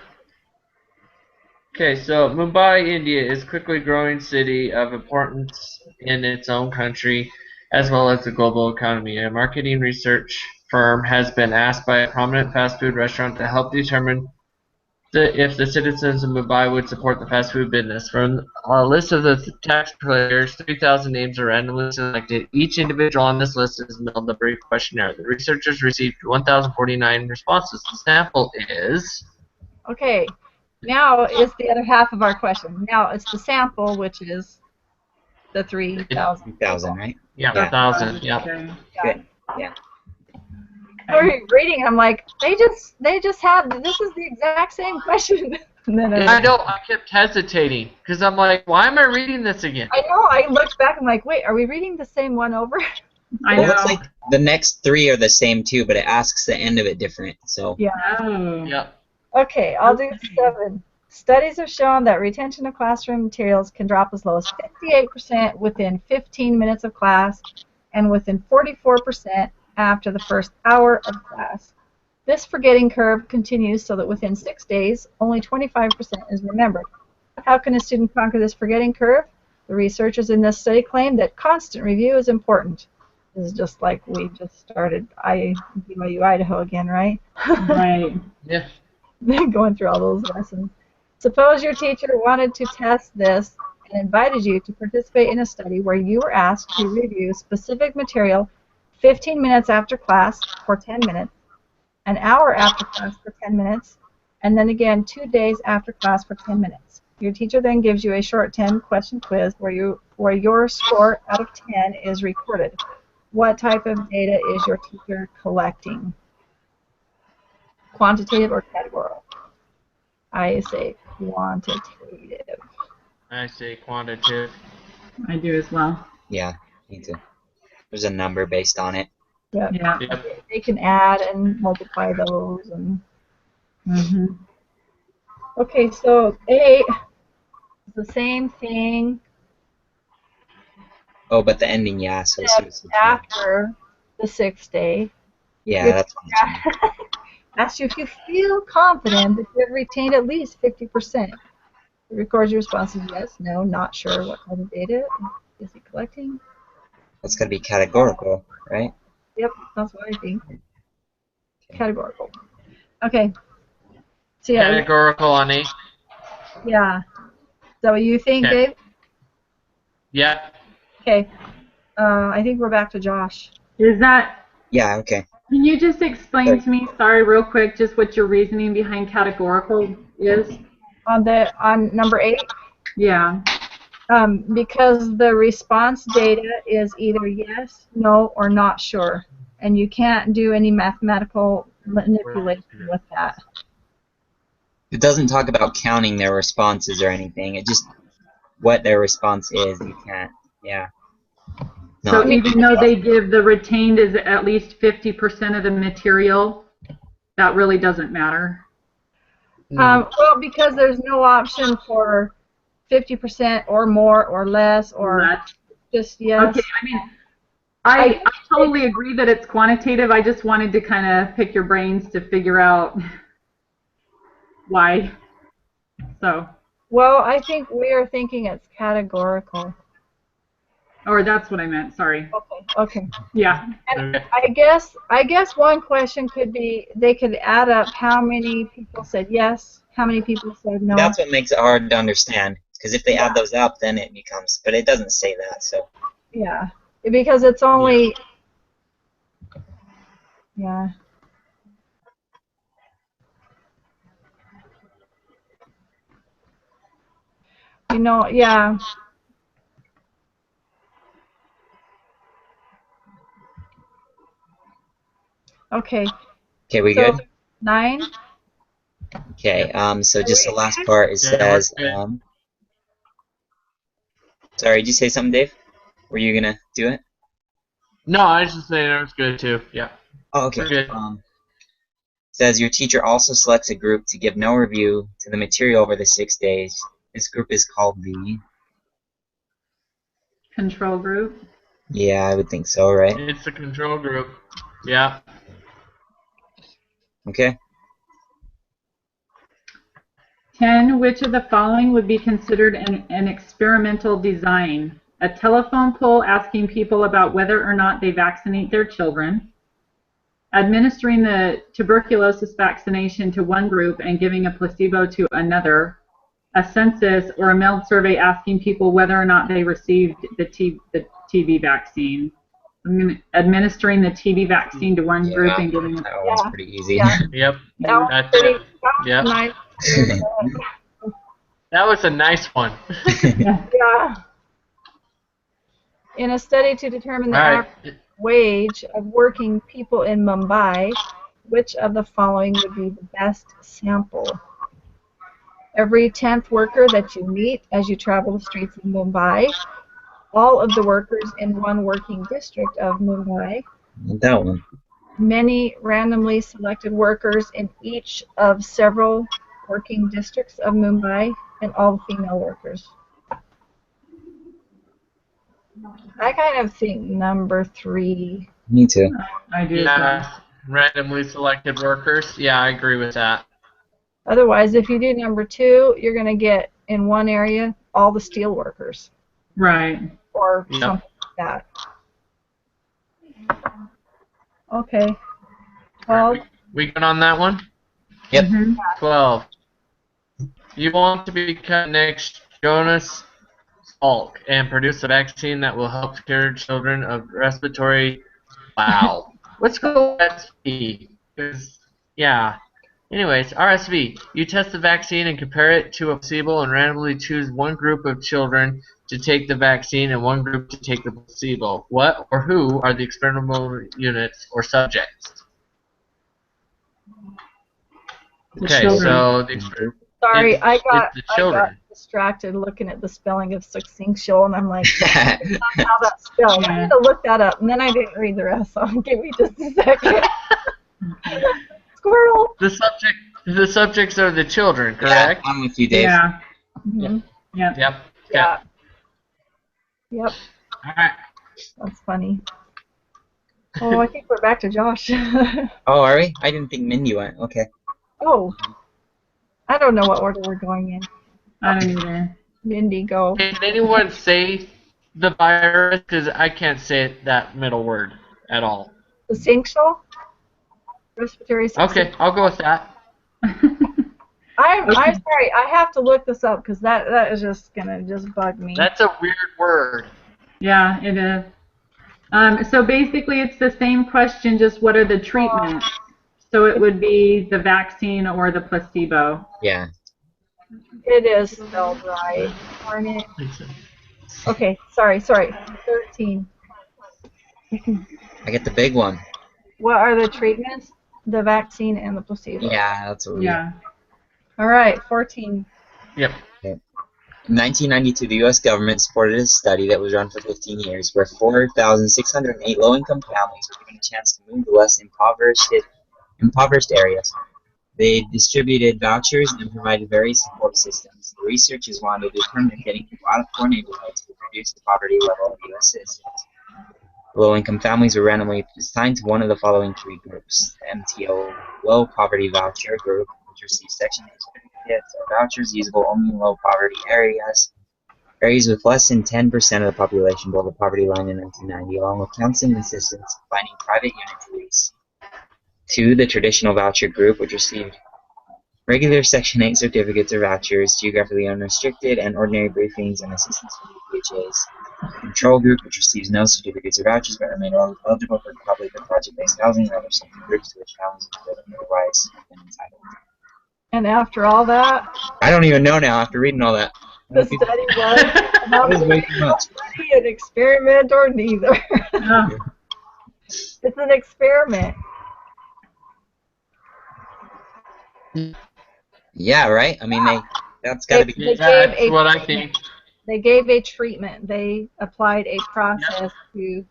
Okay, so Mumbai, India is a quickly growing city of importance in its own country as well as the global economy. A marketing research firm has been asked by a prominent fast food restaurant to help determine if the citizens of Mumbai would support the fast food business. From a list of the taxpayers, 3,000 names are randomly selected. Each individual on this list is mailed a brief questionnaire. The researchers received 1,049 responses. The sample is... Okay, now is the other half of our question. Now it's the sample, which is the 3,000. 3,000, right? Yeah, Yeah. 1,000. Yeah. Okay. Good. Yeah. We're reading. I'm like, they just had. This is the exact same question. And then I know. I kept hesitating because I'm like, why am I reading this again? I know. I looked back. I'm like, wait, are we reading the same one over? I Well, it know. looks like the next three are the same too, but it asks the end of it different. So Yeah. Oh. Yeah. Okay, I'll do 7. Studies have shown that retention of classroom materials can drop as low as 58% within 15 minutes of class and within 44% after the first hour of class. This forgetting curve continues so that within 6 days, only 25% is remembered. How can a student conquer this forgetting curve? The researchers in this study claim that constant review is important. This is just like we just started BYU Idaho again, right? Right. Yeah. Going through all those lessons. Suppose your teacher wanted to test this and invited you to participate in a study where you were asked to review specific material 15 minutes after class for 10 minutes, an hour after class for 10 minutes, and then again 2 days after class for 10 minutes. Your teacher then gives you a short 10-question quiz where your score out of 10 is recorded. What type of data is your teacher collecting? Quantitative or categorical? I say quantitative. I say quantitative. I do as well. yeah, me too. There's a number based on it. Yep. Yeah. Yep. They can add and multiply those. And Mhm. okay, so A is the same thing Oh, but the ending, yeah. So except after the 6th day. yeah, that's what I'm saying. Asks you if you feel confident that you have retained at least 50%. It records your responses yes, no, not sure. What type of data is he collecting? That's gotta be categorical, right? Yep, that's what I think. Categorical. Okay. So yeah, Categorical on E. yeah. Is that what you think, Okay. Dave? Yeah. Okay. I think we're back to Josh. Is that? Yeah, okay. Can you just explain to me, sorry, real quick, just what your reasoning behind categorical is? On number 8, Yeah. because the response data is either yes, no, or not sure, and you can't do any mathematical manipulation with that. It doesn't talk about counting their responses or anything. It just what their response is. You can't. Yeah. So No. even though they give the retained is at least 50% of the material, that really doesn't matter. Well, because there's no option for 50% or more or less or That's, just yes. okay, I mean, I totally agree that it's quantitative. I just wanted to kind of pick your brains to figure out why. So, Well, I think we are thinking it's categorical. or that's what I meant, sorry. Okay. Yeah. And I guess one question could be they could add up how many people said yes, how many people said no. That's what makes it hard to understand. Because if they add those up, then it becomes. But it doesn't say that. So. Yeah, because it's only. Yeah. You know, yeah. Okay. Okay, we So, good? 9. Okay. So just the last part. It says. Sorry, did you say something, Dave? Were you gonna do it? No, I was just saying it was good too. Yeah. Oh, okay. We're good. Says your teacher also selects a group to give no review to the material over the 6 days. This group is called the. Control group. Yeah, I would think so, right? It's the control group. Yeah. Okay. 10. Which of the following would be considered an experimental design? A telephone poll asking people about whether or not they vaccinate their children. administering the tuberculosis vaccination to one group and giving a placebo to another, a census or a mailed survey asking people whether or not they received the TB vaccine. Administering the TB vaccine to one group and giving a... That one's pretty easy. Yep. That was That's pretty it. Yep. nice. That was a nice one. Yeah. In a study to determine the All average right. wage of working people in Mumbai, which of the following would be the best sample? Every 10th worker that you meet as you travel the streets of Mumbai, all of the workers in one working district of Mumbai, That one. many randomly selected workers in each of several working districts of Mumbai, and all female workers. I kind of think number 3. Me too. I do. Yeah. Randomly selected workers. Yeah, I agree with that. Otherwise, if you do number 2, you're going to get in one area all the steel workers. Right. Or Yep. something like that. Okay. 12. We good on that one? Yep. Mhm. 12. You want to become next Jonas Salk and produce a vaccine that will help cure children of respiratory... Wow. Let's go RSV. Because, yeah. Anyways, RSV. You test the vaccine and compare it to a placebo and randomly choose one group of children to take the vaccine and one group to take the placebo. What or who are the experimental units or subjects? The Okay, children. so the Sorry, It's- I got it's the children. distracted looking at the spelling of succinctial, and I'm like, that's not how that's spelled. I need to look that up, and then I didn't read the rest, so give me just a second. Squirrel. the subjects are the children, Yeah, correct? I'm with you, Dave. Yeah. Mhm. Yep. Yep. Okay. Yeah. Yep, All right. that's funny. Oh, I think we're back to Josh. Oh, are we? I didn't think Mindy went. Okay. Oh, I don't know what order we're going in. I don't either. Mindy, go. Can anyone say the virus? Because I can't say that middle word at all. Succinctial? Respiratory succinctial. Okay, I'll go with that. I'm sorry, I have to look this up because that is just gonna just bug me. That's a weird word. Yeah, it is. So basically, it's the same question, just what are the treatments? So it would be the vaccine or the placebo. Yeah. It is spelled right. Darn it. Okay, sorry. 13. I get the big one. What are the treatments? The vaccine and the placebo. Yeah, that's what we Yeah. All right, 14. Yep. In 1992, the U.S. government supported a study that was run for 15 years where 4,608 low-income families were given a chance to move to less impoverished areas. They distributed vouchers and provided various support systems. The researchers wanted to determine if getting people out of poor neighborhoods would reduce the poverty level of U.S. citizens. Low-income families were randomly assigned to one of the following 3 groups: the MTO Low Poverty Voucher Group, which receives Section 8 certificates or vouchers usable only in low poverty areas with less than 10% of the population below the poverty line in 1990, along with counseling assistance finding private unit to lease. 2, the Traditional Voucher Group, which received regular Section 8 certificates or vouchers, geographically unrestricted, and ordinary briefings and assistance from the PHAs. Control Group, which receives no certificates or vouchers but remain eligible for public or project-based housing, and other social groups to which families would otherwise have been entitled. And after all that, I don't even know now after reading all that. the study was That was way too much. an experiment or neither. Oh, It's an experiment. Yeah, right? I mean, that's got to be... They Yeah, gave that's a what I treatment. think. They gave a treatment. They applied a process to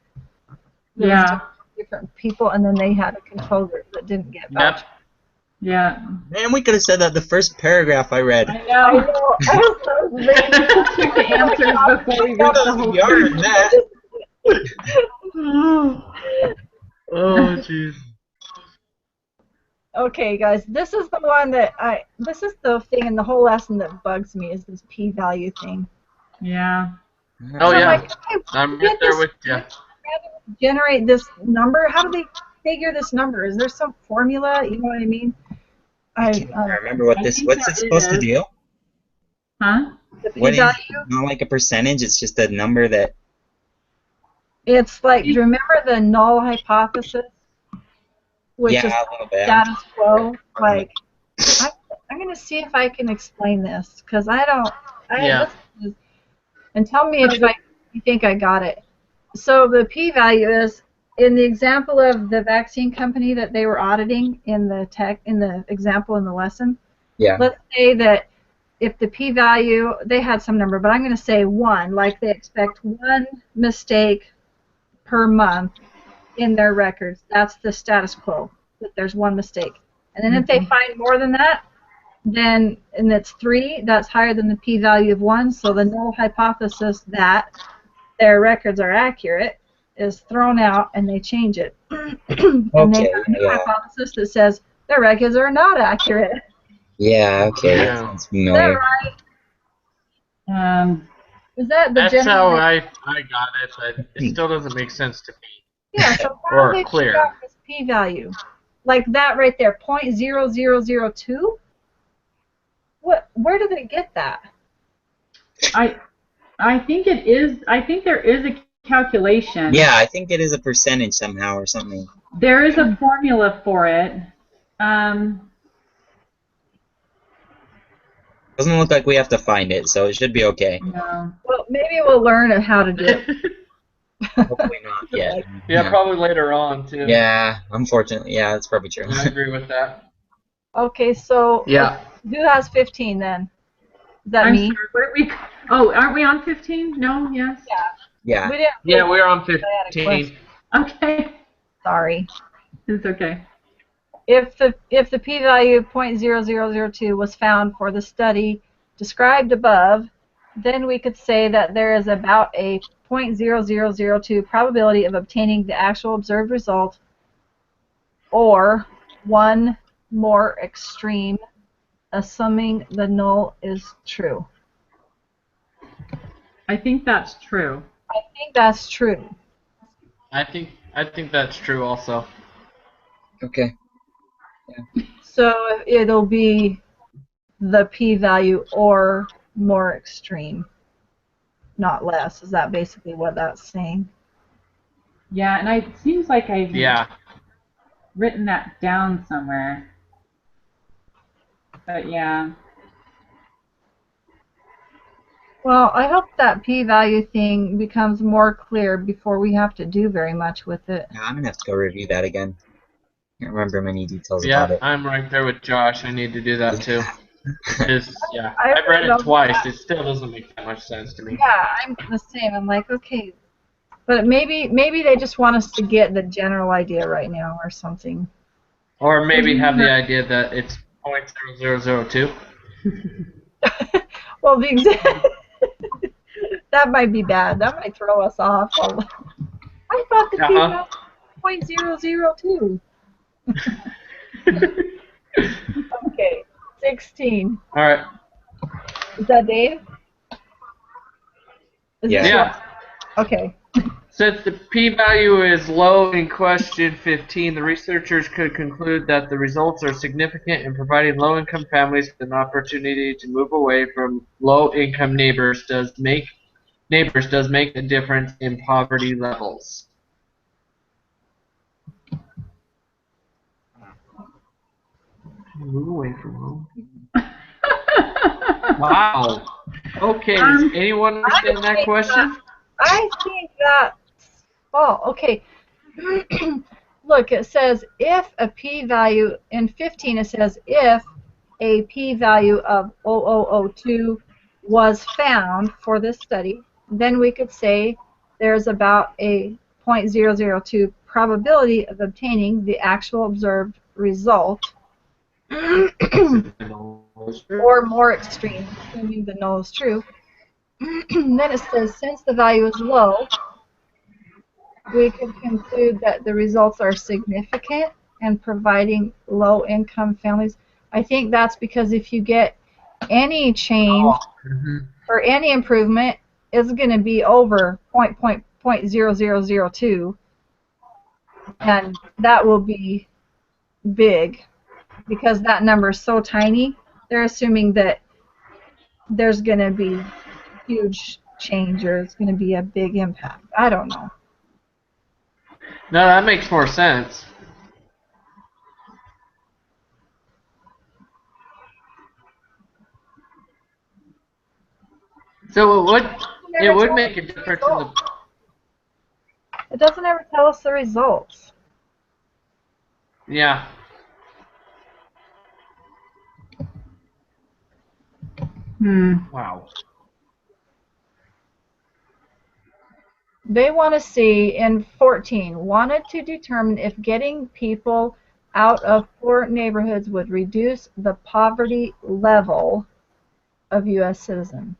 yeah. different people, and then they had a control group that didn't get Yep. vouchers. Yeah. Man, we could have said that the first paragraph I read. I I know. know. I was making Check the answers before we reach the whole Yarn thing. that. Oh, jeez. Okay, guys, this is the one that this is the thing in the whole lesson that bugs me is this p-value thing. Yeah. Oh, So I'm yeah. like, hey, I'm get right there this- with you. generate this number. How do they figure this number? Is there some formula? You know what I mean? I can't remember what I this. think What's there it supposed to is. do? Huh? The What is? p-value. It's not like a percentage. It's just a number that. It's like, do you remember the null hypothesis, which Yeah, is a little bit. status quo? Like, I'm going to see if I can explain this, because I don't. Yeah. And tell me if you think I got it. So the p-value is, in the example of the vaccine company that they were auditing in the example in the lesson. Yeah. Let's say that if the p-value, they had some number, but I'm going to say 1, like they expect 1 mistake per month in their records. That's the status quo, that there's 1 mistake. And then if they find more than that, then, and it's 3, that's higher than the p-value of 1, so the null hypothesis that their records are accurate is thrown out and they change it. And they have a new hypothesis that says their records are not accurate. Yeah, okay, Yeah. that sounds Is that familiar. right? Is that the That's general? how I got it, but it still doesn't make sense to me. Yeah, so how Or do they clear. figure out this p-value? Like that right there, 0.0002? What? Where do they get that? I think it is. I think there is a calculation. Yeah, I think it is a percentage somehow or something. There is a formula for it. Doesn't look like we have to find it, so it should be okay. No. Well, maybe we'll learn how to do it. Hopefully not yet. Yeah, probably later on too. Yeah, unfortunately, yeah, that's probably true. I agree with that. Okay, so Yeah. who has 15 then? Is that I'm me? sorry, where we? Oh, aren't we on 15? No. Yes. Yeah. We didn't. Yeah, we're on I had a 15. question. Okay. Sorry. It's okay. If the p-value of 0.0002 was found for the study described above, then we could say that there is about a 0.0002 probability of obtaining the actual observed result, or one more extreme, assuming the null is true. I think that's true. I think that's true. I think that's true also. Okay. So it'll be the p-value or more extreme, not less. Is that basically what that's saying? Yeah, and it seems like I've written that down somewhere. But yeah. Well, I hope that p-value thing becomes more clear before we have to do very much with it. Yeah, I'm gonna have to go review that again. Can't remember many details Yeah, about it. I'm right there with Josh. I need to do that too. Yeah, I I've read read it twice. that. It still doesn't make that much sense to me. Yeah, I'm the same. I'm like, okay, but maybe they just want us to get the general idea right now or something. Or maybe have the idea that it's 0.0002. Well, that might be bad. That might throw us off. I thought the p-value was 0.002. Okay, 16. All right. Is that Dave? Yeah. Okay. Since the p-value is low in question 15, the researchers could conclude that the results are significant in providing low-income families with an opportunity to move away from low-income neighbors does make a difference in poverty levels. Move away from low. Wow. Okay, does anyone understand that question? I think that. Oh, okay. Look, it says if a p-value in 15. It says if a p-value of 0.0002 was found for this study, then we could say there's about a 0.002 probability of obtaining the actual observed result, or more extreme, assuming the null is true. Then it says since the value is low, we could conclude that the results are significant in providing low-income families. I think that's because if you get any change or any improvement, it's going to be over 0.0002. And that will be big because that number is so tiny. They're assuming that there's going to be huge change or it's going to be a big impact. I don't know. No, that makes more sense. So it would make a difference in the. It doesn't ever tell us the results. Yeah. Wow. They want to see in 14, wanted to determine if getting people out of poor neighborhoods would reduce the poverty level of U.S. citizens.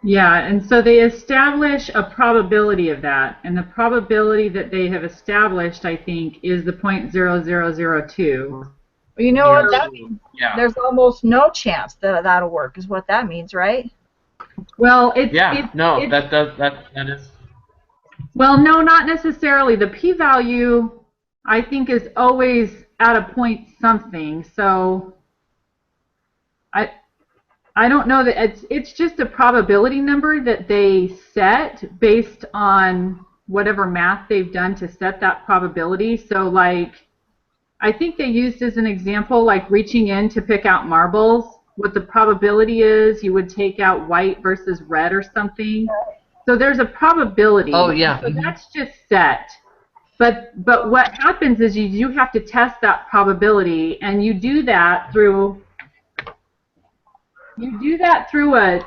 Yeah, and so they establish a probability of that, and the probability that they have established, I think, is the 0.0002. Well, you know what that means? Yeah. There's almost no chance that that'll work, is what that means, right? Well, that is. Well, no, not necessarily. The p-value, I think, is always at a point something. So I don't know that it's just a probability number that they set based on whatever math they've done to set that probability. So like, I think they used as an example, like reaching in to pick out marbles. What the probability is, you would take out white versus red or something. So there's a probability. Oh yeah. So that's just set. But what happens is you have to test that probability, and you do that through a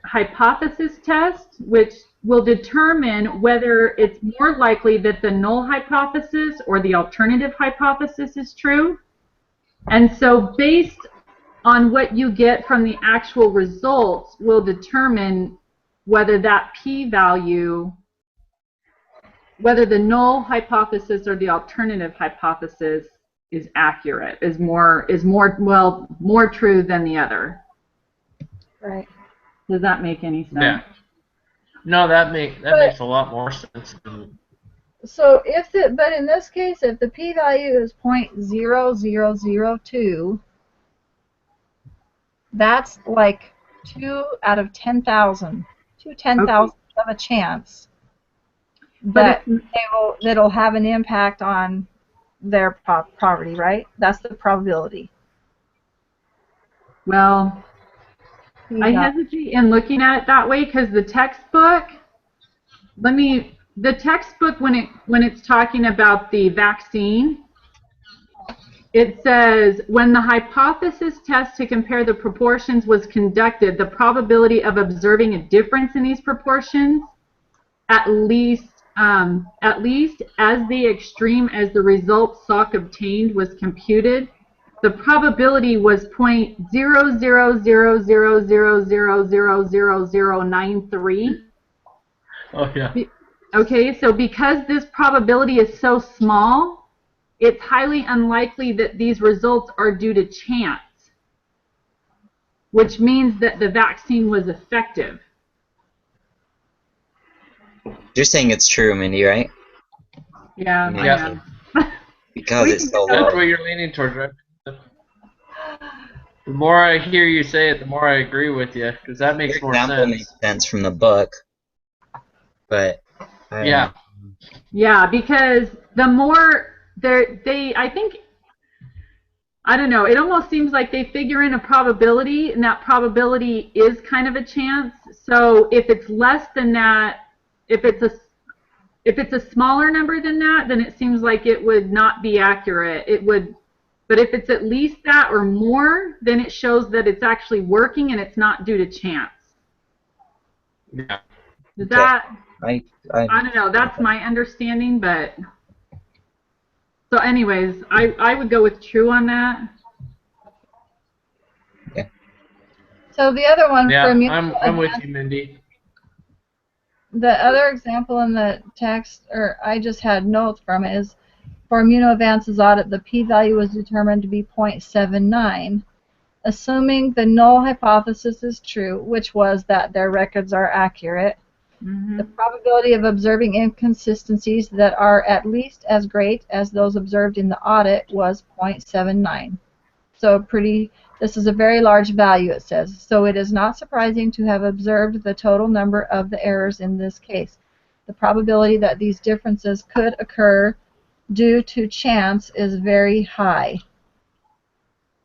hypothesis test, which will determine whether it's more likely that the null hypothesis or the alternative hypothesis is true. And so based on what you get from the actual results will determine whether that p-value, whether the null hypothesis or the alternative hypothesis is accurate, is more true than the other. Right. Does that make any sense? Yeah. No, that makes a lot more sense. So but in this case, if the p-value is 0.0002, that's like 2 out of 10,000, 2/10,000 of a chance that that'll have an impact on their poverty, right? That's the probability. Well, I hesitate in looking at it that way because the textbook, when it's talking about the vaccine, it says when the hypothesis test to compare the proportions was conducted, the probability of observing a difference in these proportions, at least as the extreme as the result Salk obtained was computed, the probability was 0.0000000093. Oh yeah. Okay, so because this probability is so small, it's highly unlikely that these results are due to chance, which means that the vaccine was effective. You're saying it's true, Mindy, right? Yeah, Yeah. Because it's so low. That's what you're leaning towards, right? The more I hear you say it, the more I agree with you, because that makes more sense. Example makes sense from the book, but yeah. Yeah, because the more I don't know, it almost seems like they figure in a probability, and that probability is kind of a chance. So if it's less than that, if it's a smaller number than that, then it seems like it would not be accurate. It would, but if it's at least that or more, then it shows that it's actually working and it's not due to chance. Yeah. Is that? I don't know. That's my understanding, but so anyways, I would go with true on that. Yeah. So the other one I'm with you, Mindy. The other example in the text, or I just had notes from it, is for immunoadvances audit, the p-value was determined to be 0.79. Assuming the null hypothesis is true, which was that their records are accurate, Mm-hmm. The probability of observing inconsistencies that are at least as great as those observed in the audit was 0.79. So this is a very large value, it says. So it is not surprising to have observed the total number of the errors in this case. The probability that these differences could occur due to chance is very high.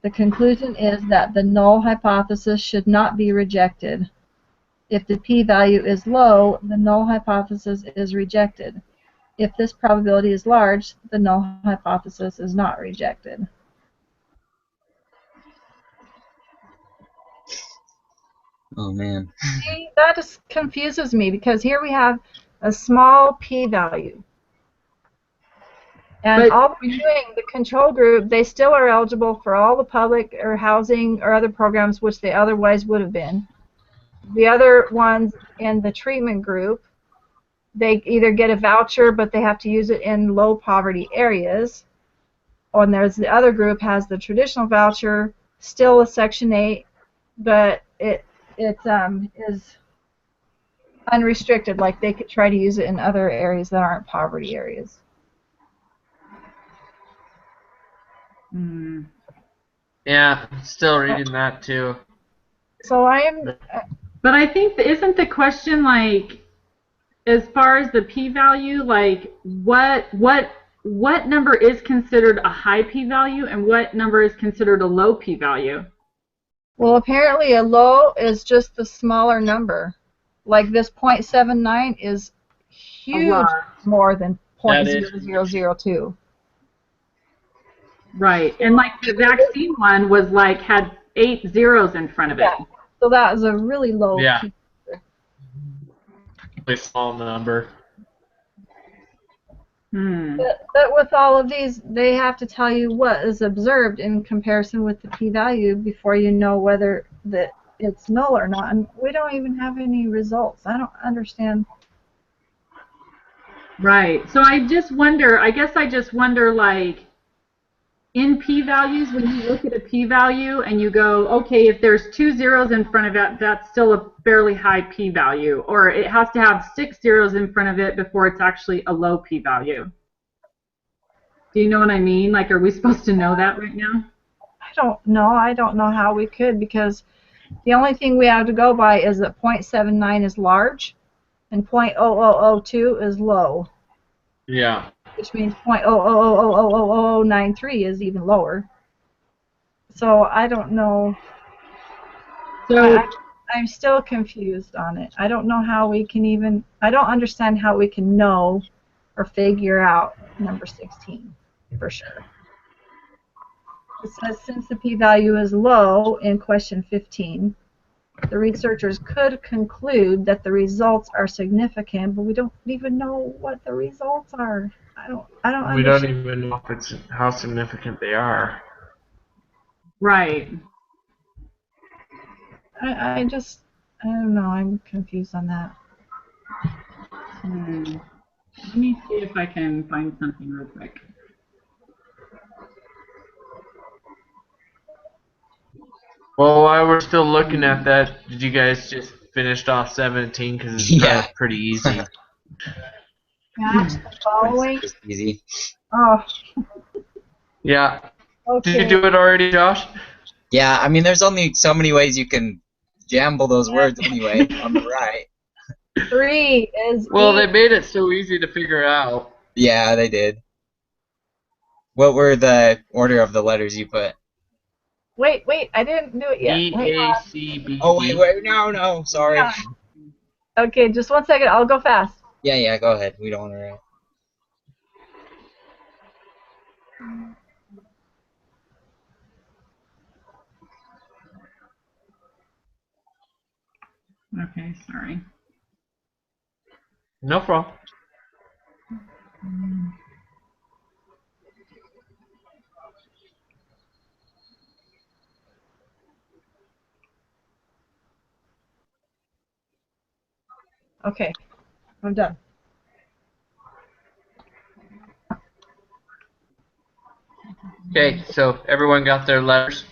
The conclusion is that the null hypothesis should not be rejected. If the p-value is low, the null hypothesis is rejected. If this probability is large, the null hypothesis is not rejected. Oh man. See, that just confuses me because here we have a small p-value. And But- all we're doing, the control group, they still are eligible for all the public or housing or other programs which they otherwise would have been. The other ones in the treatment group, they either get a voucher, but they have to use it in low poverty areas. And there's the other group has the traditional voucher, still a Section 8, but it is unrestricted. Like they could try to use it in other areas that aren't poverty areas. Mm. Yeah, still reading that too. So I am. But I think, isn't the question, like, as far as the p-value, like, what number is considered a high p-value and what number is considered a low p-value? Well, apparently a low is just the smaller number. Like this 0.79 is huge lot. more than That is 0.0002. Right. And like the vaccine one was like had 8 zeros in front of it. Yeah. So that is a really low Yeah. P. A small number. But with all of these, they have to tell you what is observed in comparison with the p-value before you know whether that it's null or not. And we don't even have any results. I don't understand. Right. So I just wonder, I guess I just wonder, like, in p-values, when you look at a p-value and you go, okay, if there's 2 zeros in front of it, that's still a fairly high p-value. Or it has to have 6 zeros in front of it before it's actually a low p-value. Do you know what I mean? Like, are we supposed to know that right now? I don't know. I don't know how we could, because the only thing we have to go by is that 0.79 is large and 0.00002 is low. Yeah. Which means 0.0000093 is even lower. So I don't know. So I'm still confused on it. I don't know how we can even. I don't understand how we can know or figure out number 16 for sure. It says since the p-value is low in question 15, the researchers could conclude that the results are significant, but we don't even know what the results are. I don't We don't understand. even know if it's how significant they are. right. I don't know. I'm confused on that. Let me see if I can find something real quick. Well, while we're still looking at that, did you guys just finished off 17? Because it's Yeah. pretty easy. Match the following. Just easy. Oh, Yeah. okay. Did you do it already, Josh? Yeah, I mean, there's only so many ways you can jamble those words anyway on the right. 3 is Well, E. they made it so easy to figure out. Yeah, they did. What were the order of the letters you put? Wait, I didn't do it yet. E Hang A on. C B. Oh, wait, no, sorry. Yeah. Okay, just 1 second. I'll go fast. Yeah, go ahead. We don't want to write. Okay, sorry. No problem. Okay, I'm done. Okay, so everyone got their letters?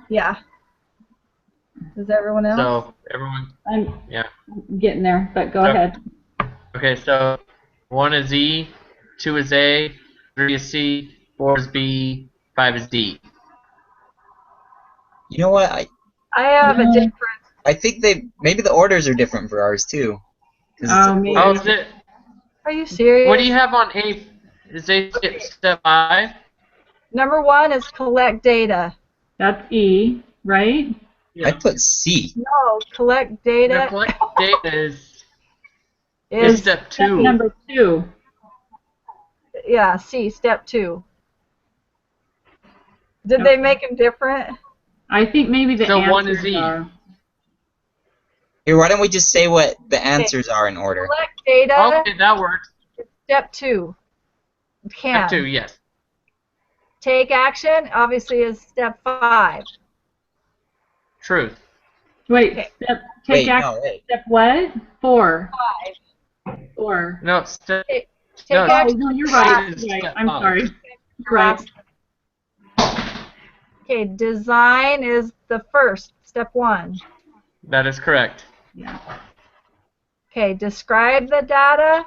Yeah. Does everyone else? So everyone, I'm yeah. getting there, but go So- ahead. Okay, so 1 is E, 2 is A, 3 is C, 4 is B, 5 is D. You know what? I have a No. different. I think maybe the orders are different for ours too. 'Cause Oh, it's maybe. Oh, is it? Are you serious? What do you have on A? Is A step 5? Number 1 is collect data. That's E, right? I put C. No, collect The data collect data is is step Step 2. number 2. yeah, C, step 2. Did Okay. they make them different? I think maybe the So 1 answers is E. are. Here, why don't we just say what the answers are in order? Collect data, Okay, that works. step 2. Step 2, Can. yes. Take action, obviously, is step 5. Truth. Wait, Okay. take Wait, action. no, wait. Step what? 4. 5. 4. No, step. Take No, Oh, action. no, you're Truth right. is You're right. step I'm 5. sorry. You're right. Okay, design is the first, step 1. That is correct. Yeah. Okay, describe the data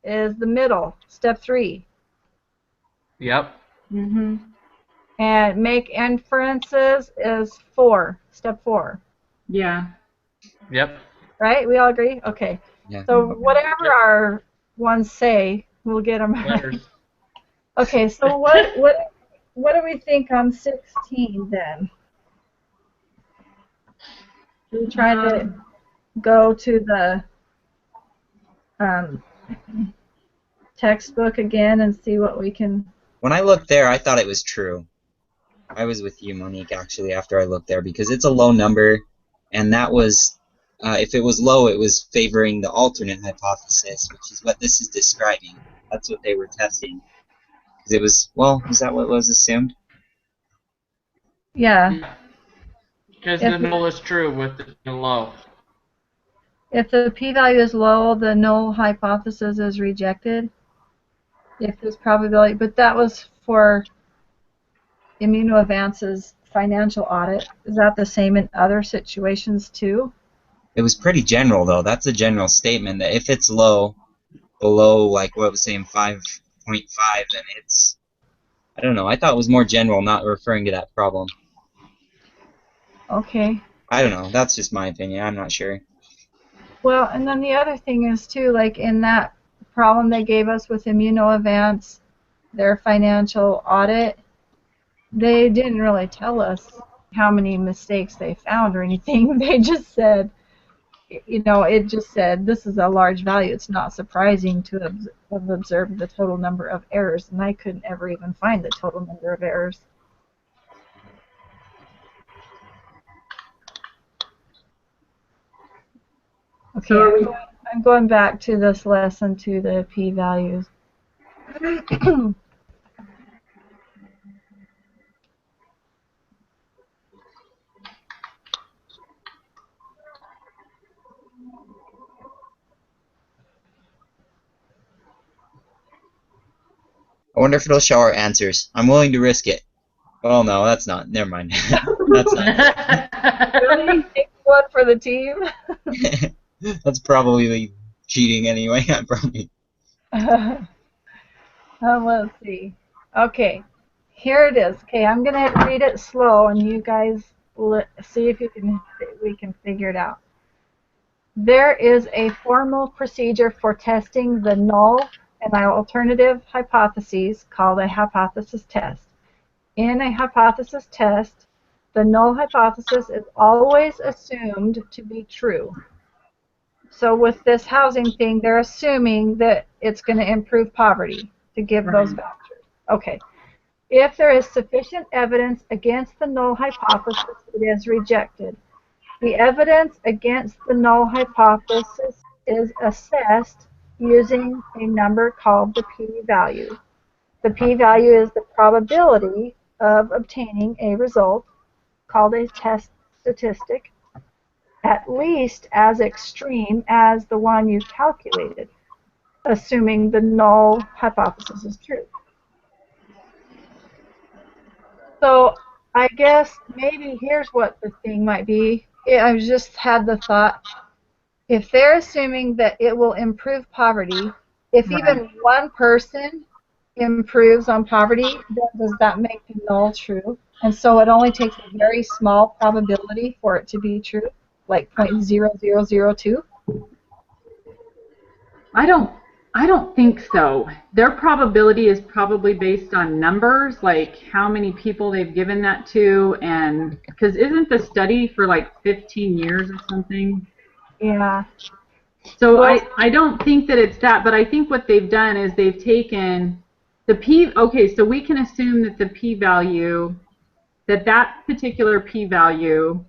is the middle, step 3. Yep. Mm-hmm. And make inferences is 4, step 4. Yeah. Yep. Right? We all agree? Okay. Yeah. So whatever Yep. our ones say, we'll get them right. Letters. Okay, so what do we think on 16 then? Should we try to go to the textbook again and see what we can... When I looked there, I thought it was true. I was with you, Monique, actually, after I looked there, because it's a low number, and that was, if it was low, it was favoring the alternate hypothesis, which is what this is describing. That's what they were testing. Because it was, well, is that what was assumed? Yeah. Because If the null is true with the low. If the p-value is low, the null hypothesis is rejected. If there's probability, but that was for Immunoavance's financial audit. Is that the same in other situations too? It was pretty general, though. That's a general statement, that if it's low, below, like what I was saying, 5.5, then it's, I don't know. I thought it was more general, not referring to that problem. Okay. I don't know. That's just my opinion. I'm not sure. Well, and then the other thing is too, like in that problem they gave us with Immunoavance, their financial audit, they didn't really tell us how many mistakes they found or anything. They just said, you know, it just said this is a large value. It's not surprising to have observed the total number of errors, and I couldn't ever even find the total number of errors. Okay, So I'm going back to this lesson to the p-values. I wonder if it'll show our answers. I'm willing to risk it. Well, no, that's not. Never mind. That's not. Really? Take one for the team? That's probably cheating anyway. I probably. Let's see. Okay, here it is. Okay, I'm gonna read it slow, and you guys see if we can figure it out. There is a formal procedure for testing the null and alternative hypotheses called a hypothesis test. In a hypothesis test, the null hypothesis is always assumed to be true. So with this housing thing, they're assuming that it's going to improve poverty to give those vouchers. Okay. If there is sufficient evidence against the null hypothesis, it is rejected. The evidence against the null hypothesis is assessed using a number called the p-value. The p-value is the probability of obtaining a result called a test statistic, at least as extreme as the one you calculated, assuming the null hypothesis is true. So I guess maybe here's what the thing might be. I just had the thought, if they're assuming that it will improve poverty, if Right. even one person improves on poverty, then does that make the null true? And so it only takes a very small probability for it to be true, like 0.0002? I don't think so. Their probability is probably based on numbers, like how many people they've given that to, and because isn't the study for like 15 years or something? Yeah. So Well, I don't think that it's that, but I think what they've done is they've taken the p. Okay, so we can assume that the p-value, that particular p-value,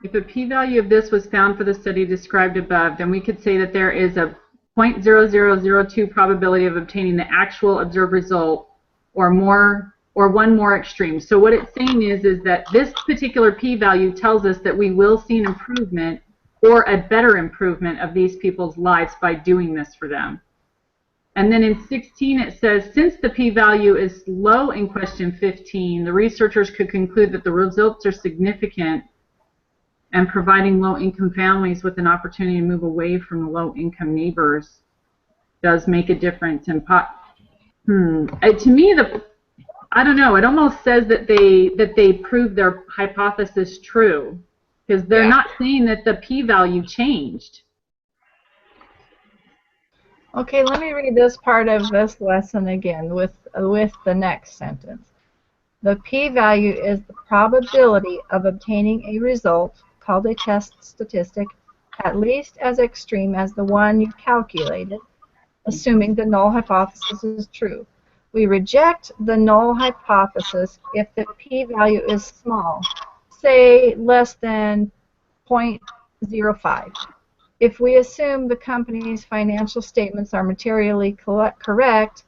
if a p-value of this was found for the study described above, then we could say that there is a 0.0002 probability of obtaining the actual observed result, or more, or one more extreme. So what it's saying is that this particular p-value tells us that we will see an improvement or a better improvement of these people's lives by doing this for them. And then in 16 it says, since the p-value is low in question 15, the researchers could conclude that the results are significant, and providing low-income families with an opportunity to move away from the low-income neighbors does make a difference in to me, I don't know. It almost says that they prove their hypothesis true, because they're not saying that the p-value changed. okay, let me read this part of this lesson again with the next sentence. The p-value is the probability of obtaining a result, called a test statistic, at least as extreme as the one you calculated, assuming the null hypothesis is true. We reject the null hypothesis if the p-value is small, say less than 0.05. If we assume the company's financial statements are materially correct,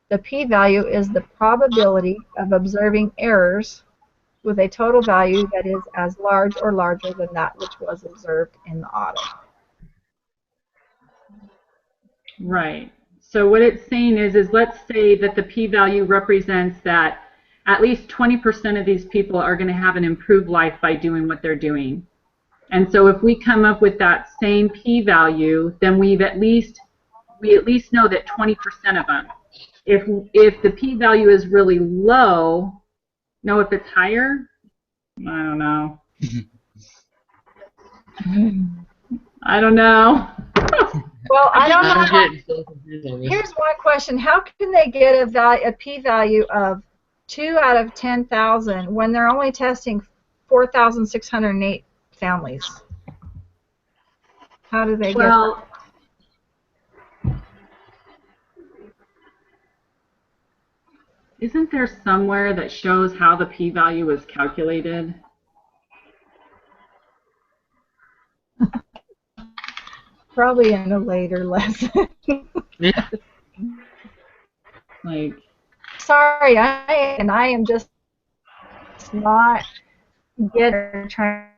the p-value is the probability of observing errors with a total value that is as large or larger than that which was observed in the audit. Right. So what it's saying is let's say that the p-value represents that at least 20% of these people are going to have an improved life by doing what they're doing. And so if we come up with that same p-value, then we at least know that 20% of them. If the p-value is really low, no, if it's higher, I don't know. I don't know. Well, I don't know. Here's one question: how can they get a p-value of 2 out of 10,000 when they're only testing 4,608 families? How do they get that? Isn't there somewhere that shows how the p-value is calculated? Probably in a later lesson. Yeah. Like, sorry, I am just not trying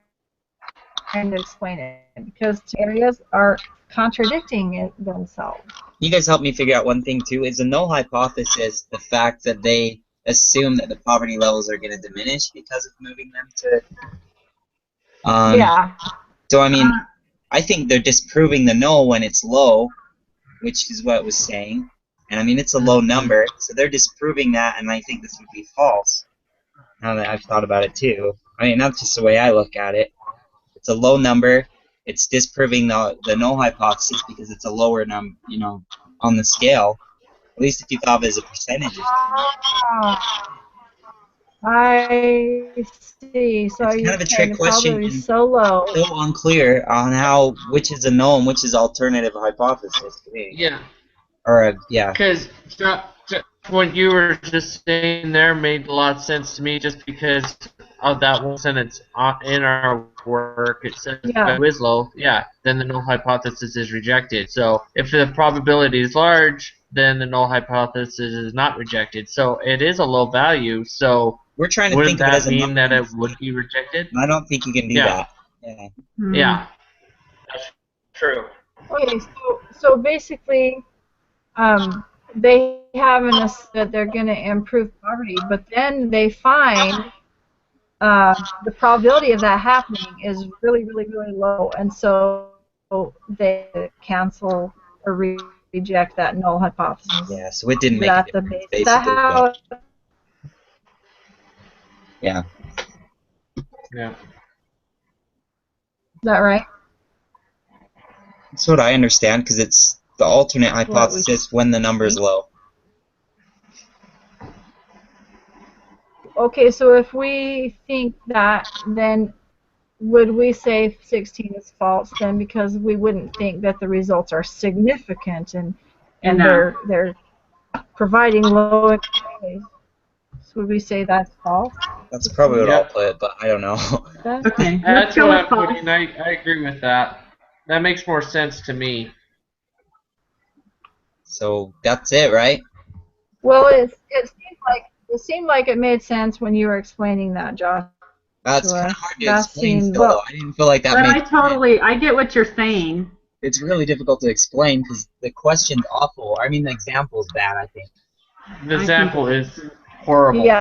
to explain it because areas are contradicting themselves. You guys help me figure out one thing too. Is the null hypothesis the fact that they assume that the poverty levels are going to diminish because of moving them to? Yeah. So I mean, I think they're disproving the null when it's low, which is what it was saying. And I mean, it's a low number, so they're disproving that, and I think this would be false. Now that I've thought about it too. I mean, that's just the way I look at it. It's a low number. It's disproving the null hypothesis because it's a lower number, you know, on the scale. At least if you thought of it as a percentage or something. I see. So it's kind of a trick question. It's so low. So unclear on which is a null and which is alternative hypothesis to me. Yeah. Or yeah. Because what you were just saying there made a lot of sense to me, just because of that one sentence in our work. It says is low, then the null hypothesis is rejected. So if the probability is large, then the null hypothesis is not rejected. So it is a low value. So we're trying to think of it as a number. Wouldn't that mean that it would be rejected? I don't think you can do that. Yeah. Yeah. That's true. Okay, so basically, they haven't that they're going to improve poverty, but then they find the probability of that happening is really, really, really low, and so they cancel or reject that null hypothesis. Yeah, so it didn't Is make a that the difference, base? Is that basically. how? Yeah. Yeah. Is that right? That's what I understand, because it's the alternate hypothesis when the number is low. Okay, so if we think that, then would we say 16 is false then, because we wouldn't think that the results are significant and No. they're providing low extremes? So would we say that's false? That's probably what Yeah. I'll put, but I don't know. Okay, let's That's go what with I'm false. putting. I agree with that. That makes more sense to me. So that's it, right? Well, it seemed like it made sense when you were explaining that, Josh. That's kind of hard to That explain seemed still, though. I didn't feel like that But made I get what you're saying. It's really difficult to explain because the question's awful. I mean, the example's bad, I think. The example is horrible. yeah.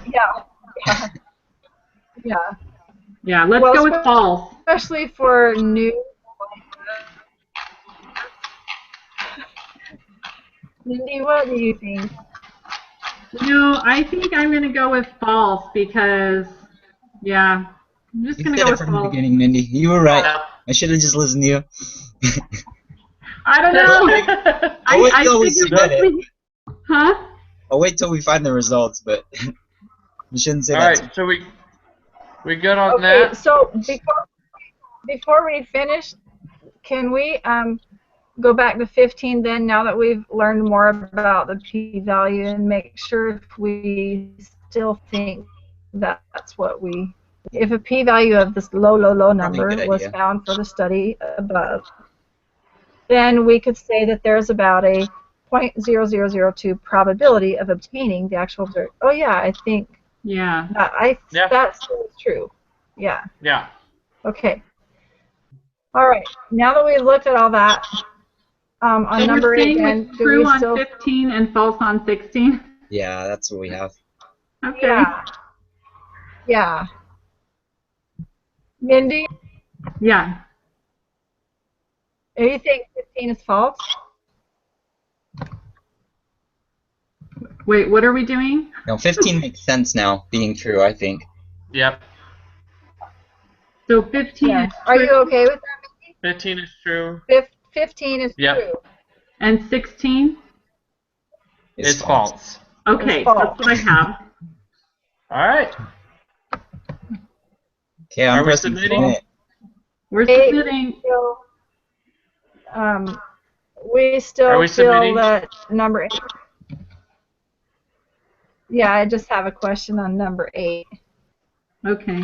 Yeah, let's Well, go with false. Especially for new. Mindy, what do you think? No, I think I'm going to go with false because, yeah, I'm just You going to said go it with from the false. beginning, Mindy. You were right. Yeah. I should have just listened to you. I don't know. I'll wait till we figured submit it. mostly- Huh? I'll wait till we find the results, but you shouldn't say All that. right, so we good on Okay, that? so before we finish, can we go back to 15 then, now that we've learned more about the p-value, and make sure if we still think that's what we, if a p-value of this low Probably a number good was idea. found for the study above, then we could say that there's about a 0.0002 probability of obtaining the actual observed. Oh yeah, I think Yeah. that still is true. Yeah. Yeah. Okay. All right. Now that we've looked at all that, on So number we're 8, saying then it's do true we on still? 15 and false on 16? Yeah, that's what we have. Okay. Yeah. Mindy, Yeah. do you think 15 is false? Wait, what are we doing? No, 15 makes sense now, being true, I think. Yep. So 15 Yeah. is Are true you okay with that, 15 is true. Mindy? 15 is Yep. true. and 16? It's false. Okay, It's false. that's what I have. All right. Okay, I'm Are we pressing submitting? submit. We're Eight. submitting. Still, we still Are we feel submitting? that number 8. Yeah, I just have a question on number 8. Okay.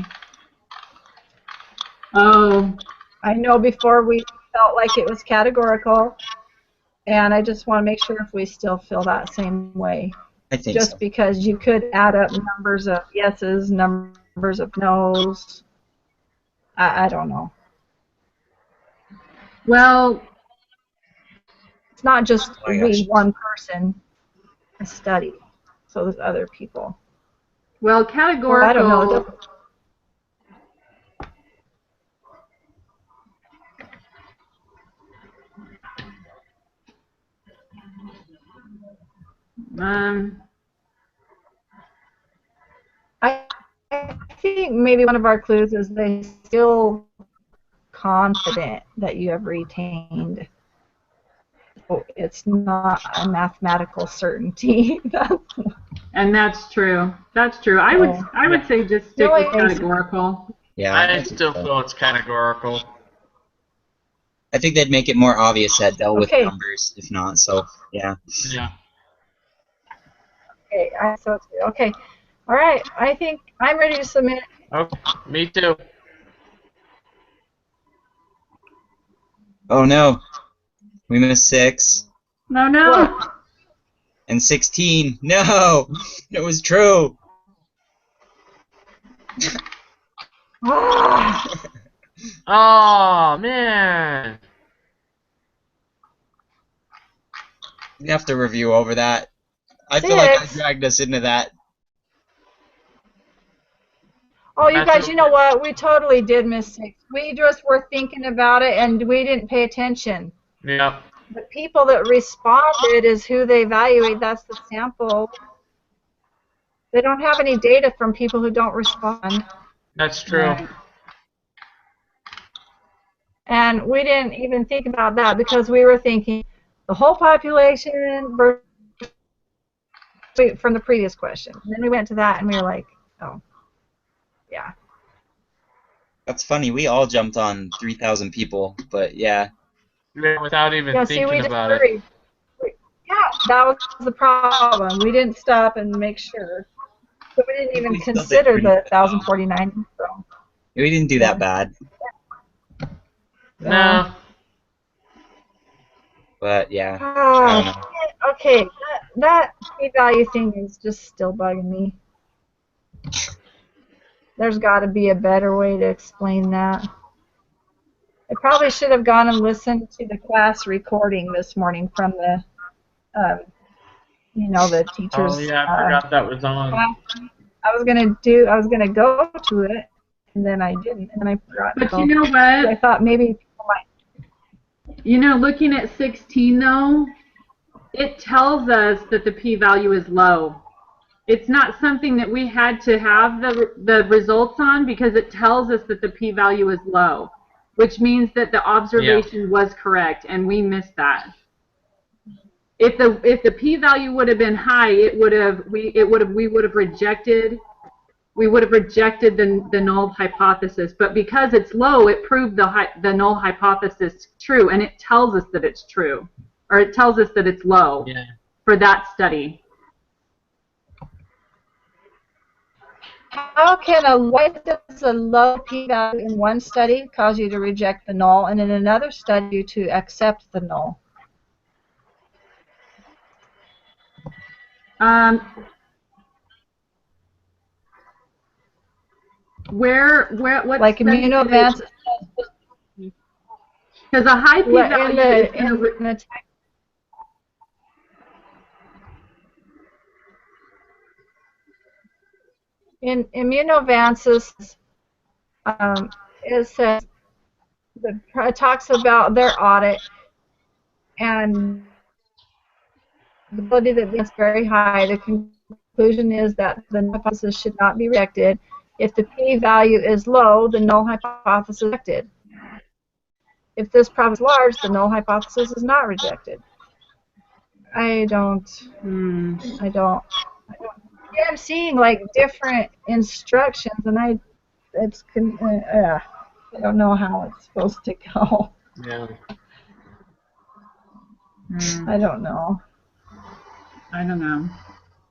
Oh, I know before we felt like it was categorical, and I just want to make sure if we still feel that same way. I think Just so. because you could add up numbers of yeses, numbers of no's. I don't know. well, It's not just Oh my gosh. one person, a study. So there's other people. well, Well, categorical. I don't know. It doesn't. I think maybe one of our clues is they still confident that you have retained. So it's not a mathematical certainty. And that's true. That's true. I would say just stick with categorical. Yeah, I think still so. feel it's categorical. I think they'd make it more obvious that dealt with Okay. numbers, if not, so, yeah. Yeah. Okay, okay. All right. I think I'm ready to submit. Okay. Me too. Oh no. We missed 6. No, no. What? And 16. No! It was true! Ah, Oh man. We have to review over that. I feel like I 6. dragged us into that. Oh, you That's guys, you know okay. what? We totally did miss 6. We just were thinking about it and we didn't pay attention. Yeah. The people that responded is who they evaluate. That's the sample. They don't have any data from people who don't respond. That's true. Right. And we didn't even think about that because we were thinking the whole population versus from the previous question. And then we went to that and we were like, oh, yeah. That's funny. We all jumped on 3,000 people, but yeah. Without even Yeah, see, we thinking just about it. hurried. Yeah, that was the problem. We didn't stop and make sure. So we didn't even We still did consider pretty the good, though. 1,049. So, We didn't do that bad, No. but yeah. I don't know. Okay, that p-value thing is just still bugging me. There's got to be a better way to explain that. I probably should have gone and listened to the class recording this morning from the, the teachers. Oh yeah, I forgot that was on. I was gonna go to it, and then I didn't, and then I forgot. But So you know I what? thought maybe people might. You know, looking at 16 though, it tells us that the p-value is low. It's not something that we had to have the results on because it tells us that the p-value is low, which means that the observation was correct, and we missed that. If the p-value would have been high, we would have rejected the null hypothesis. But because it's low, it proved the null hypothesis true, and it tells us that it's true, or it tells us that it's low for that study. Why does a low p-value in one study cause you to reject the null, and in another study you to accept the null? What like immunoadvances? Because a high p-value is going to in immunoadvances, it says it talks about their audit and the ability that is very high. The conclusion is that the hypothesis should not be rejected. If the p-value is low, the null hypothesis is rejected. If this problem is large, the null hypothesis is not rejected. I don't. Yeah, I'm seeing like different instructions, and I don't know how it's supposed to go. Yeah. I don't know. I don't know.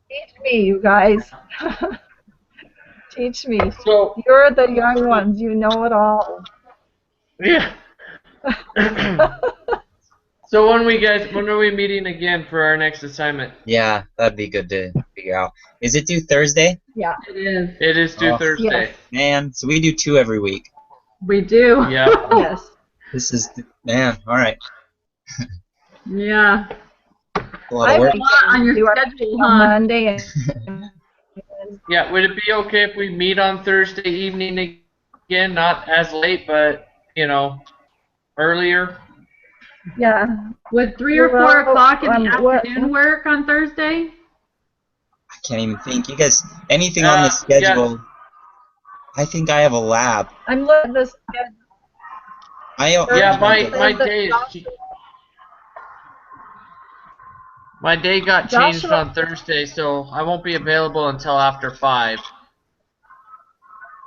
Teach me, you guys. Teach me. So You're the young ones. You know it all. yeah. So when are we meeting again for our next assignment? Yeah, that'd be good to figure out. Is it due Thursday? Yeah. It is. It is due Thursday. Yes. Man, so we do 2 every week. We do. Yeah. Yes. This is, man, all right. Yeah. A lot of work. A lot on your schedule, huh? Monday. Yeah. Would it be okay if we meet on Thursday evening again? Not as late, but earlier. Yeah. Would 3 or 4 o'clock in the afternoon work on Thursday? I can't even think. You guys, anything on the schedule? Yeah. I think I have a lab. I'm looking at this schedule. My day got changed on Thursday, so I won't be available until after 5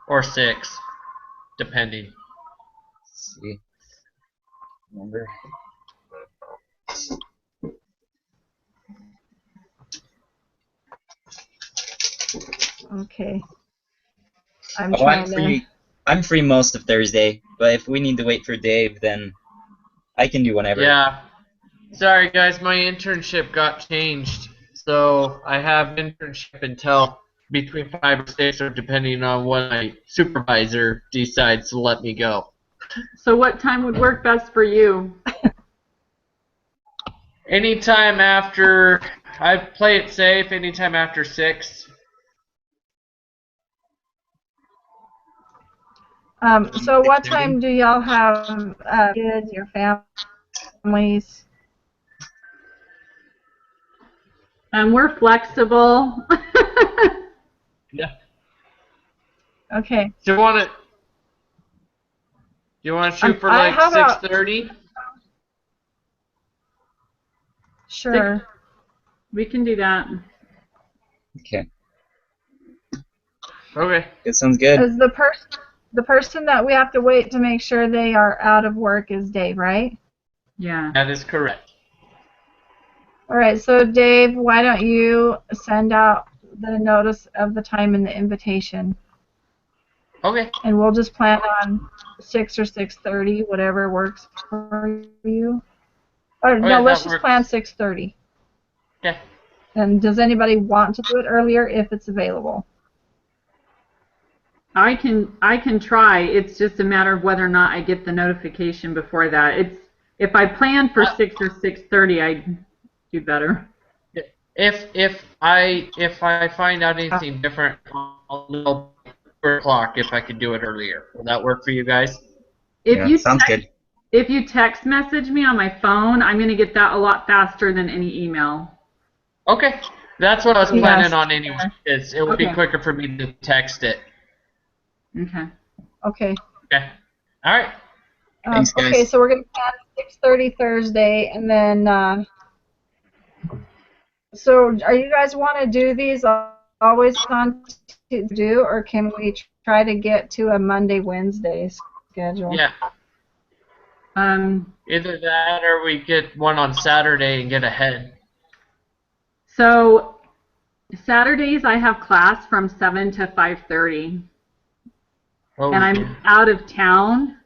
or 6, depending. Let's see. Remember. Okay. I'm free most of Thursday, but if we need to wait for Dave, then I can do whenever. Yeah. Sorry, guys, my internship got changed, so I have internship until between 5 or 6, or depending on when my supervisor decides to let me go. So what time would work best for you? Anytime after I play it safe anytime after 6. So what 6:30? time do y'all have kids, your families? And we're flexible. Yeah. Okay. Do you want to shoot for like how about 6:30? sure. We can do that. Okay. Okay. That sounds good. Is the person that we have to wait to make sure they are out of work is Dave, right? Yeah. That is correct. All right. So Dave, why don't you send out the notice of the time and the invitation, Okay. and we'll just plan on 6 or 6:30, whatever works for you. Or Okay, no, let's that just plan works. 6:30. Yeah. And does anybody want to do it earlier if it's available? I can try. It's just a matter of whether or not I get the notification before that. If I plan for 6 or 6:30, I do better. If I find out anything different, I'll know 4 o'clock if I could do it earlier. Will that work for you guys? If Yeah, you sounds text, good. if you text message me on my phone, I'm going to get that a lot faster than any email. Okay. That's what I was Yes. planning on anyway. It would be Okay. quicker for me to text it. Okay. Okay. Okay. All right. Thanks, guys. Okay, so we're going to plan 6:30 Thursday, and then so are you guys want to do these always on to do, or can we try to get to a Monday Wednesday schedule? Yeah. Either that or we get one on Saturday and get ahead. So Saturdays I have class from 7 to 5:30, Oh, and I'm yeah. out of town,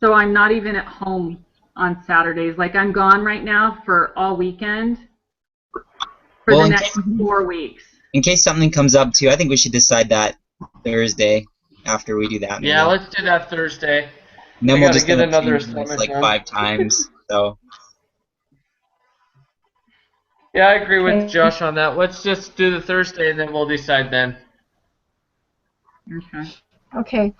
so I'm not even at home on Saturdays. Like I'm gone right now for all weekend for Well, the in next 4 weeks. In case something comes up too, I think we should decide that Thursday after we do that. Maybe. Yeah, let's do that Thursday. And then I we'll gotta just get end up another changing this assignment like done. 5 times. So Yeah, I agree with Okay. Josh on that. Let's just do the Thursday and then we'll decide then. Okay. Okay.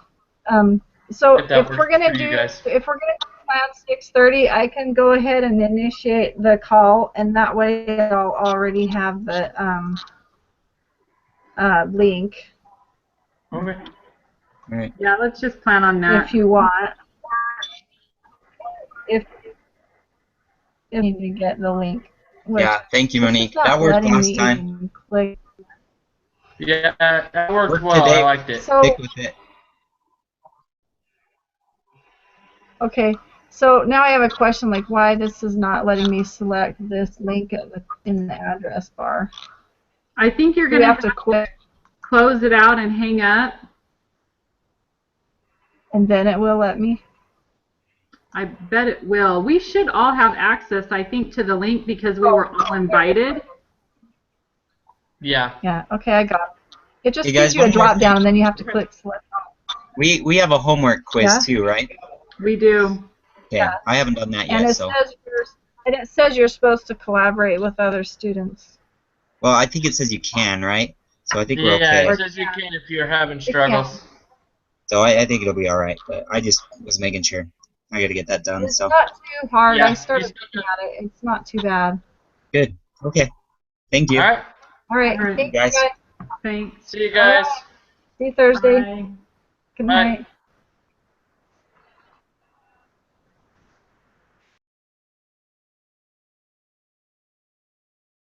So If that if works we're gonna for you do guys. plan 6:30, I can go ahead and initiate the call, and that way I'll already have the link Okay. all right. Yeah, let's just plan on that. if you want. If you need to get the link. Which, Yeah, thank you, this is Monique. not That worked letting last me time. even click. Yeah, that worked Worked well. I today. liked it. So Stick with it. okay. So now I have a question, like why this is not letting me select this link in the address bar. I think you're Do going we to have to click close it out and hang up. and then it will let me? I bet it will. We should all have access, I think, to the link because we were all invited. Yeah. Yeah, okay, I got it. It just Hey, guys, gives you a one more drop down thing. and then you have to click select. We have a homework quiz Yeah? too, right? We do. Okay. Yeah. I haven't done that And yet, it so. says you're supposed to collaborate with other students. Well, I think it says you can, right? So I think we're Yeah, okay. it says you can if you're having can. struggles. So I think it'll be all right. But I just was making sure. I got to get that done. It's So not too hard. Yeah, I started looking at it. It's not too bad. good. Okay. Thank you. All right. All right. All right. Thank you Guys. guys. Thanks. See you guys. See you Thursday. Bye. Good Bye. night.